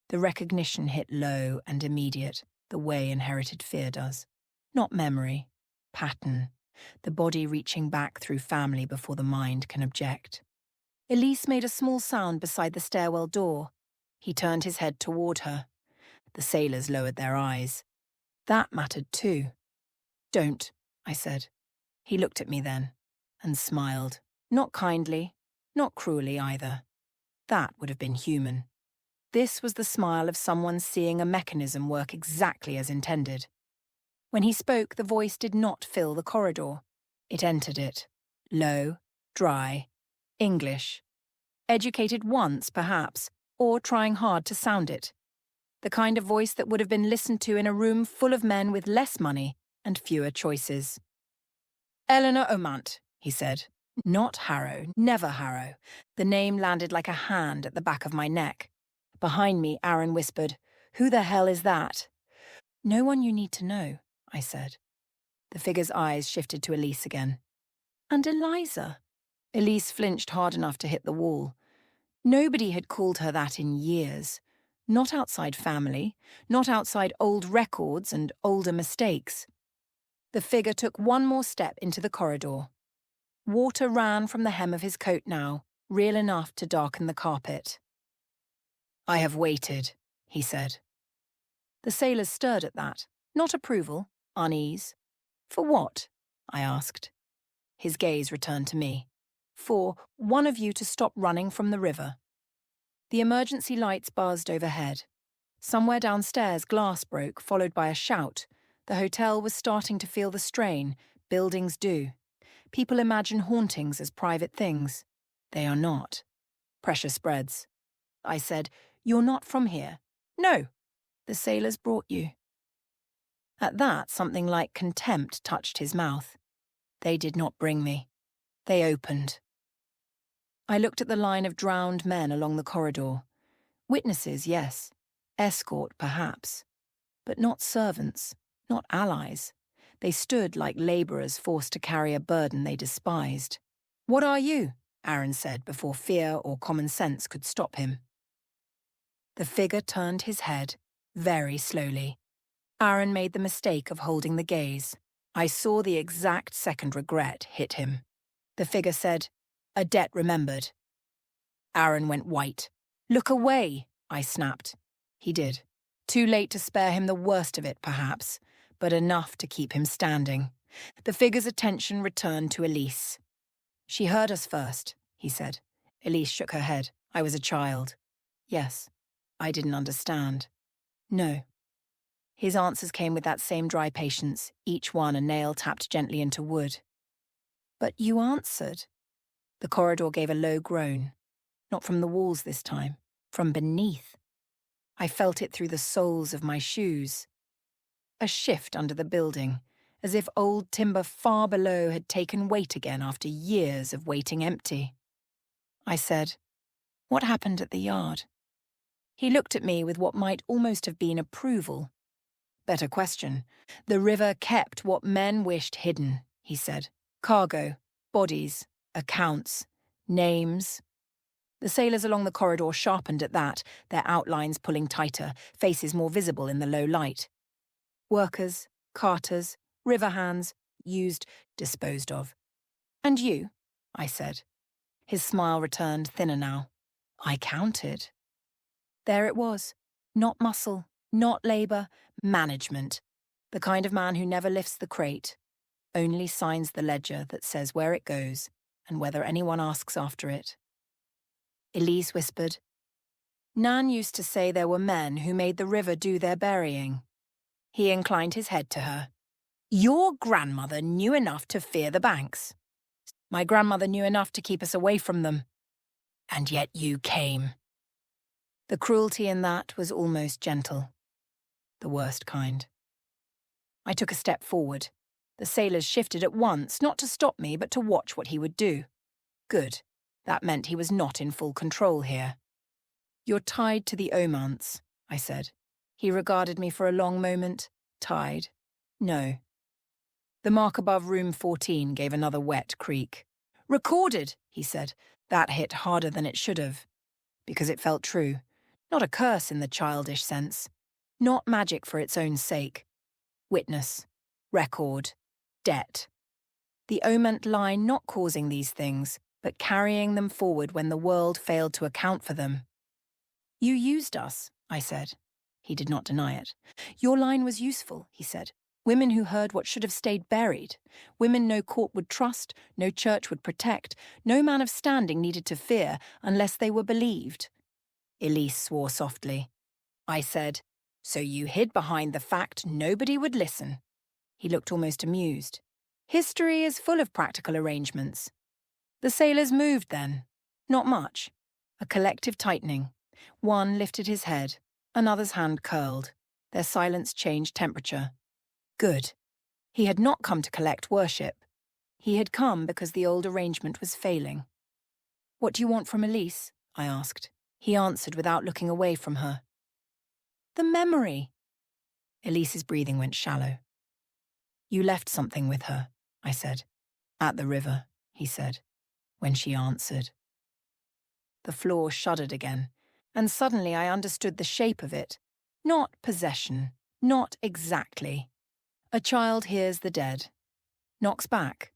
The recognition hit low and immediate, the way inherited fear does. Not memory. Pattern. The body reaching back through family before the mind can object. Elise made a small sound beside the stairwell door. He turned his head toward her. The sailors lowered their eyes. That mattered too. Don't, I said. He looked at me then, and smiled. Not kindly, not cruelly either. That would have been human. This was the smile of someone seeing a mechanism work exactly as intended. When he spoke, the voice did not fill the corridor. It entered it. Low, dry, English. Educated once, perhaps, or trying hard to sound it. The kind of voice that would have been listened to in a room full of men with less money and fewer choices. Eleanor Omant, he said. Not Harrow, never Harrow. The name landed like a hand at the back of my neck. Behind me, Aaron whispered, "Who the hell is that?" "No one you need to know," I said. The figure's eyes shifted to Elise again. "And Eliza?" Elise flinched hard enough to hit the wall. Nobody had called her that in years. Not outside family, not outside old records and older mistakes. The figure took one more step into the corridor. Water ran from the hem of his coat now, real enough to darken the carpet. "I have waited," he said. The sailors stirred at that. Not approval, unease. "For what?" I asked. His gaze returned to me. "For one of you to stop running from the river." The emergency lights buzzed overhead. Somewhere downstairs, glass broke, followed by a shout. The hotel was starting to feel the strain. Buildings do. People imagine hauntings as private things. They are not. Pressure spreads. I said, "You're not from here." "No. The sailors brought you." At that, something like contempt touched his mouth. They did not bring me. They opened. I looked at the line of drowned men along the corridor. Witnesses, yes. Escort, perhaps. But not servants, not allies. They stood like labourers forced to carry a burden they despised. "What are you?" Aaron said before fear or common sense could stop him. The figure turned his head, very slowly. Aaron made the mistake of holding the gaze. I saw the exact second regret hit him. The figure said, "A debt remembered." Aaron went white. "Look away," I snapped. He did. Too late to spare him the worst of it, perhaps, but enough to keep him standing. The figure's attention returned to Elise. "She heard us first," he said. Elise shook her head. "I was a child." "Yes." I didn't understand. "No." His answers came with that same dry patience, each one a nail tapped gently into wood. "But you answered." The corridor gave a low groan. Not from the walls this time, from beneath. I felt it through the soles of my shoes. A shift under the building, as if old timber far below had taken weight again after years of waiting empty. I said, "What happened at the yard?" He looked at me with what might almost have been approval. "Better question. The river kept what men wished hidden," he said. "Cargo, bodies, accounts, names." The sailors along the corridor sharpened at that, their outlines pulling tighter, faces more visible in the low light. Workers, carters, river hands, used, disposed of. "And you?" I said. His smile returned, thinner now. I counted. There it was. Not muscle, not labour, management. The kind of man who never lifts the crate, only signs the ledger that says where it goes and whether anyone asks after it. Elise whispered, "Nan used to say there were men who made the river do their burying." He inclined his head to her. "Your grandmother knew enough to fear the banks. My grandmother knew enough to keep us away from them. And yet you came." The cruelty in that was almost gentle. The worst kind. I took a step forward. The sailors shifted at once, not to stop me, but to watch what he would do. Good. That meant he was not in full control here. "You're tied to the Omance," I said. He regarded me for a long moment. Tied? No. The mark above room 14 gave another wet creak. "Recorded," he said. That hit harder than it should have. Because it felt true. Not a curse in the childish sense. Not magic for its own sake. Witness. Record. Debt. The Omant line not causing these things, but carrying them forward when the world failed to account for them. "You used us," I said. He did not deny it. "Your line was useful," he said. "Women who heard what should have stayed buried. Women no court would trust, no church would protect, no man of standing needed to fear unless they were believed." Elise swore softly. I said, "So you hid behind the fact nobody would listen." He looked almost amused. "History is full of practical arrangements." The sailors moved then. Not much. A collective tightening. One lifted his head, another's hand curled. Their silence changed temperature. Good. He had not come to collect worship. He had come because the old arrangement was failing. "What do you want from Elise?" I asked. He answered without looking away from her. "The memory." Elise's breathing went shallow. "You left something with her," I said. "At the river," he said, when she answered. The floor shuddered again, and suddenly I understood the shape of it. Not possession, not exactly. A child hears the dead, knocks back.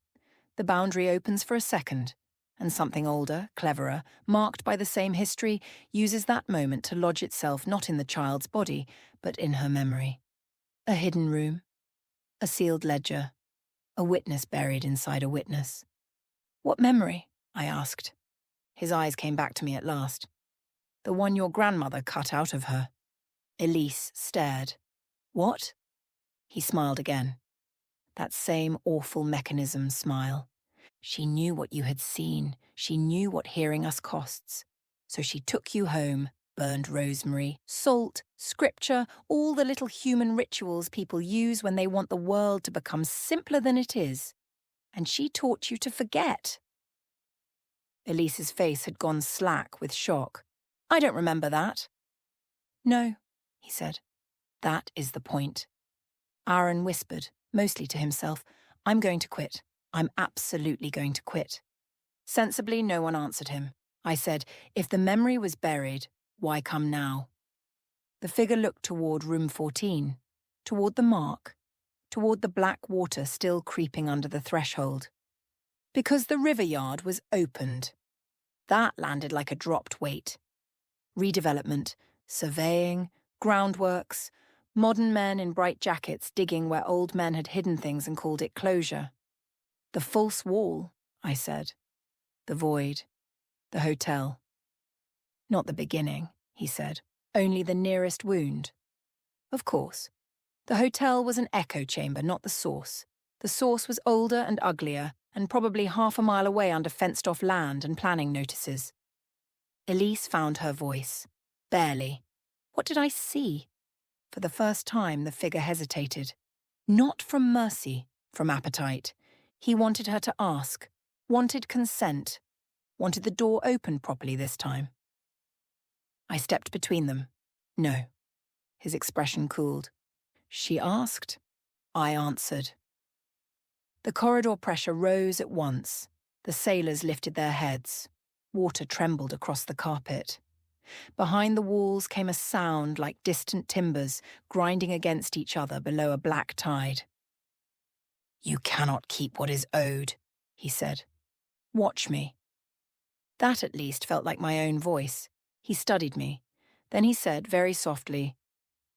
The boundary opens for a second, and something older, cleverer, marked by the same history, uses that moment to lodge itself not in the child's body, but in her memory. A hidden room, a sealed ledger, a witness buried inside a witness. "What memory?" I asked. His eyes came back to me at last. "The one your grandmother cut out of her." Elise stared. "What?" He smiled again. That same awful mechanism smile. "She knew what you had seen. She knew what hearing us costs. So she took you home, burned rosemary, salt, scripture, all the little human rituals people use when they want the world to become simpler than it is. And she taught you to forget." Elise's face had gone slack with shock. "I don't remember that." "No," he said. "That is the point." Aaron whispered, mostly to himself, "I'm going to quit. I'm absolutely going to quit." Sensibly, no one answered him. I said, "If the memory was buried, why come now?" The figure looked toward room 14, toward the mark, toward the black water still creeping under the threshold. "Because the river yard was opened." That landed like a dropped weight. Redevelopment, surveying, groundworks, modern men in bright jackets digging where old men had hidden things and called it closure. "The false wall," I said. "The void. The hotel." "Not the beginning," he said. "Only the nearest wound." "Of course. The hotel was an echo chamber, not the source. The source was older and uglier, and probably half a mile away under fenced-off land and planning notices." Elise found her voice. Barely. What did I see? For the first time, the figure hesitated. Not from mercy, from appetite. He wanted her to ask, wanted consent, wanted the door opened properly this time. I stepped between them. "No." His expression cooled. "She asked. I answered." The corridor pressure rose at once. The sailors lifted their heads. Water trembled across the carpet. Behind the walls came a sound like distant timbers grinding against each other below a black tide. "You cannot keep what is owed," he said. "Watch me." That at least felt like my own voice. He studied me. Then he said very softly,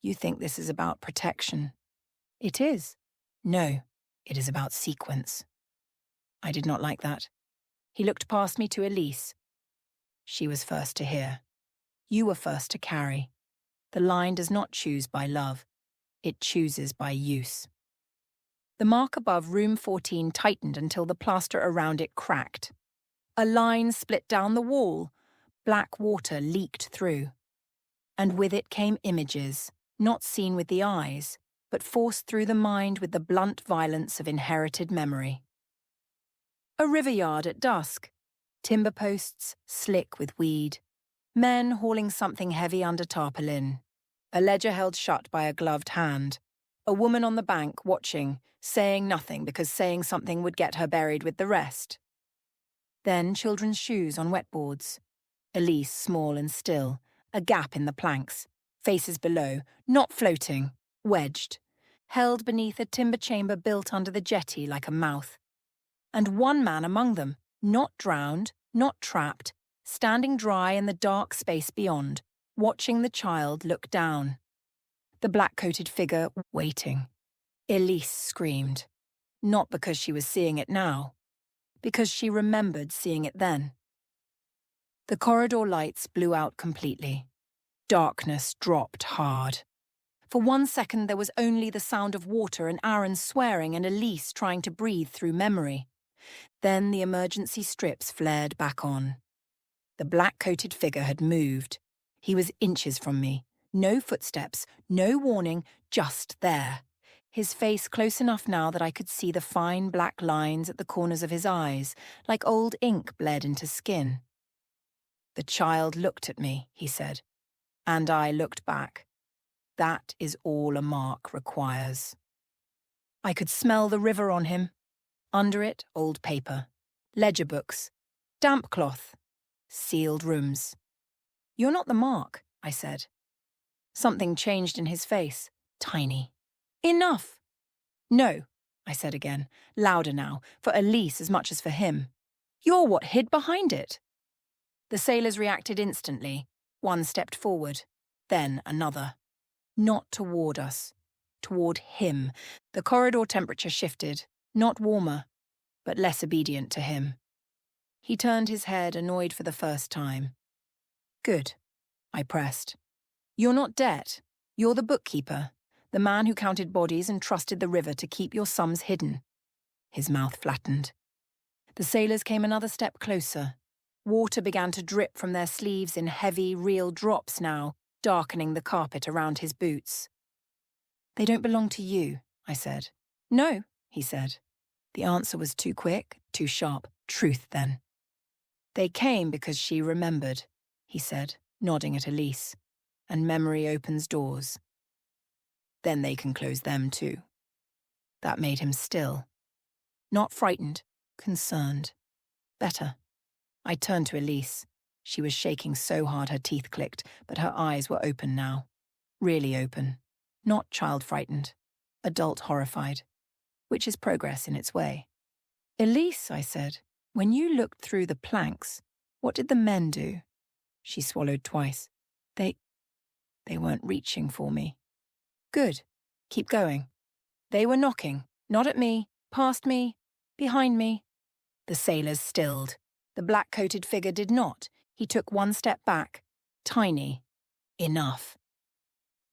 "You think this is about protection." "It is." "No, it is about sequence." I did not like that. He looked past me to Elise. "She was first to hear. You were first to carry. The line does not choose by love. It chooses by use." The mark above room 14 tightened until the plaster around it cracked. A line split down the wall. Black water leaked through. And with it came images. not seen with the eyes, but forced through the mind with the blunt violence of inherited memory. A river yard at dusk. Timber posts slick with weed. Men hauling something heavy under tarpaulin. A ledger held shut by a gloved hand. A woman on the bank watching, saying nothing because saying something would get her buried with the rest. Then children's shoes on wetboards. Elise small and still, a gap in the planks. Faces below, not floating, wedged. Held beneath a timber chamber built under the jetty like a mouth. And one man among them, not drowned, not trapped, standing dry in the dark space beyond, watching the child look down. The black-coated figure waiting. Elise screamed. Not because she was seeing it now, because she remembered seeing it then. The corridor lights blew out completely. Darkness dropped hard. For 1 second there was only the sound of water and Aaron swearing and Elise trying to breathe through memory. Then the emergency strips flared back on. The black-coated figure had moved. He was inches from me. No footsteps, no warning, just there. His face close enough now that I could see the fine black lines at the corners of his eyes, like old ink bled into skin. "The child looked at me," he said, and I looked back. That is all a mark requires. I could smell the river on him. Under it, old paper, ledger books, damp cloth, sealed rooms. "You're not the mark," I said. Something changed in his face, tiny. "Enough!" "No," I said again, louder now, for Elise as much as for him. "You're what hid behind it." The sailors reacted instantly. One stepped forward, then another. Not toward us, toward him. The corridor temperature shifted, not warmer, but less obedient to him. He turned his head, annoyed for the first time. "Good," I pressed. "You're not debt. You're the bookkeeper, the man who counted bodies and trusted the river to keep your sums hidden." His mouth flattened. The sailors came another step closer. Water began to drip from their sleeves in heavy, real drops now, darkening the carpet around his boots. "They don't belong to you," I said. "No," he said. The answer was too quick, too sharp. Truth, then. "They came because she remembered," he said, nodding at Elise. "And memory opens doors. Then they can close them too." That made him still. Not frightened, concerned. Better. I turned to Elise. She was shaking so hard her teeth clicked, but her eyes were open now. Really open. Not child-frightened. Adult horrified. Which is progress in its way. "Elise," I said, "when you looked through the planks, what did the men do?" She swallowed twice. They weren't reaching for me." "Good. Keep going." "They were knocking. Not at me. Past me. Behind me." The sailors stilled. The black-coated figure did not. He took one step back. Tiny. Enough.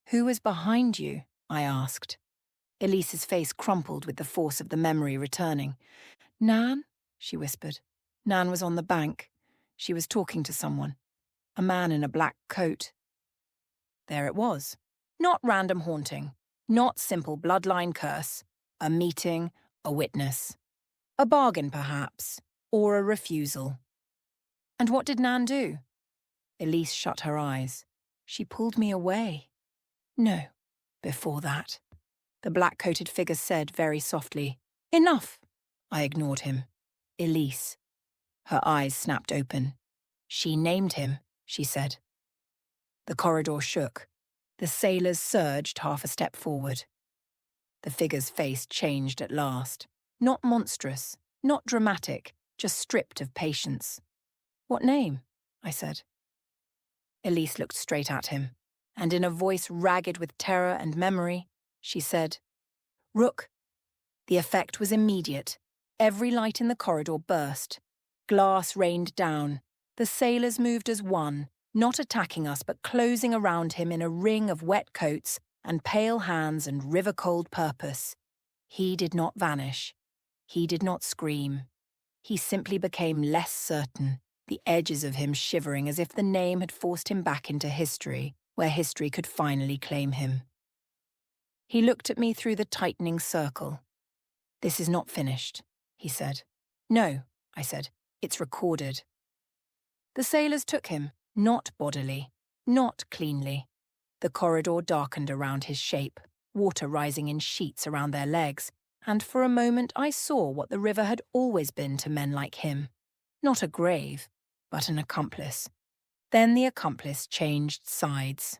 "Who was behind you?" I asked. Elise's face crumpled with the force of the memory returning. "Nan?" she whispered. Nan was on the bank. She was talking to someone. A man in a black coat. There it was. Not random haunting. Not simple bloodline curse. A meeting, a witness. A bargain, perhaps. Or a refusal. And what did Nan do? Elise shut her eyes. She pulled me away. No, before that. The black-coated figure said very softly, "Enough." I ignored him. Elise. Her eyes snapped open. "She named him," she said. The corridor shook. The sailors surged half a step forward. The figure's face changed at last. Not monstrous, not dramatic, just stripped of patience. "What name?" I said. Elise looked straight at him, and in a voice ragged with terror and memory, she said, "Rook." The effect was immediate. Every light in the corridor burst. Glass rained down. The sailors moved as one, not attacking us but closing around him in a ring of wet coats and pale hands and river-cold purpose. He did not vanish. He did not scream. He simply became less certain, the edges of him shivering as if the name had forced him back into history, where history could finally claim him. He looked at me through the tightening circle. "This is not finished," he said. "No," I said. "It's recorded." The sailors took him, not bodily, not cleanly. The corridor darkened around his shape, water rising in sheets around their legs, and for a moment I saw what the river had always been to men like him. Not a grave, but an accomplice. Then the accomplice changed sides.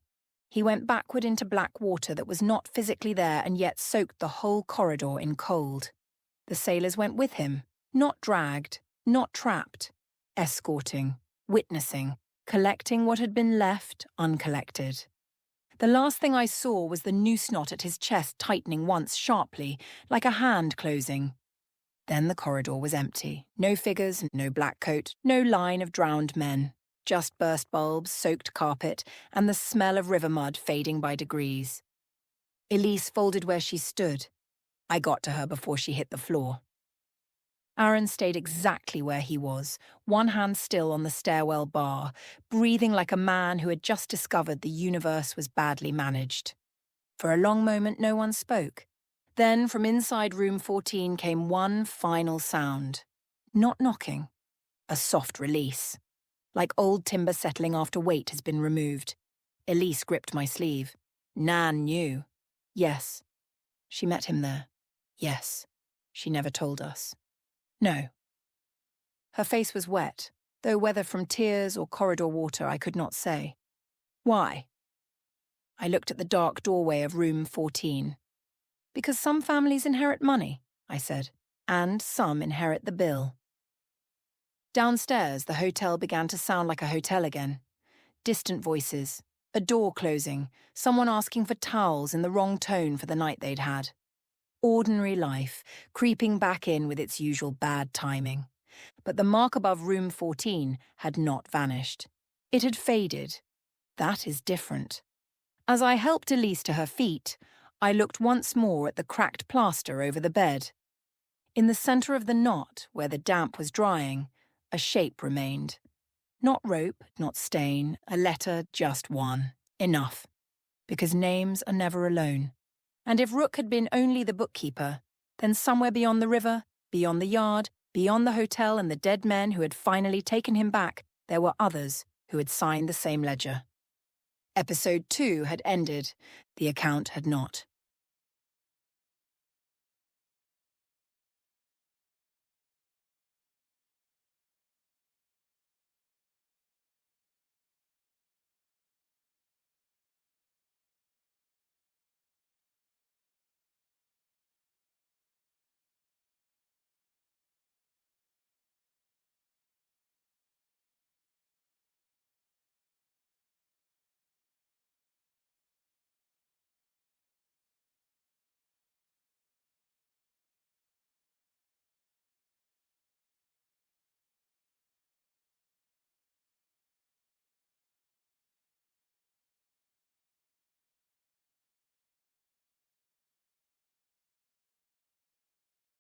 He went backward into black water that was not physically there and yet soaked the whole corridor in cold. The sailors went with him, not dragged, not trapped, escorting, witnessing, collecting what had been left uncollected. The last thing I saw was the noose knot at his chest tightening once sharply, like a hand closing. Then the corridor was empty. No figures, no black coat, no line of drowned men. Just burst bulbs, soaked carpet, and the smell of river mud fading by degrees. Elise folded where she stood. I got to her before she hit the floor. Aaron stayed exactly where he was, one hand still on the stairwell bar, breathing like a man who had just discovered the universe was badly managed. For a long moment no one spoke. Then from inside room 14 came one final sound. Not knocking. A soft release. Like old timber settling after weight has been removed. Elise gripped my sleeve. Nan knew. Yes. She met him there. Yes. She never told us. No. Her face was wet, though whether from tears or corridor water I could not say. Why? I looked at the dark doorway of room 14. Because some families inherit money, I said, and some inherit the bill. Downstairs, the hotel began to sound like a hotel again. Distant voices, a door closing, someone asking for towels in the wrong tone for the night they'd had. Ordinary life, creeping back in with its usual bad timing. But the mark above room 14 had not vanished. It had faded. That is different. As I helped Elise to her feet, I looked once more at the cracked plaster over the bed. In the centre of the knot, where the damp was drying, a shape remained. Not rope, not stain, a letter, just one. Enough. Because names are never alone. And if Rook had been only the bookkeeper, then somewhere beyond the river, beyond the yard, beyond the hotel and the dead men who had finally taken him back, there were others who had signed the same ledger. Episode 2 had ended. The account had not.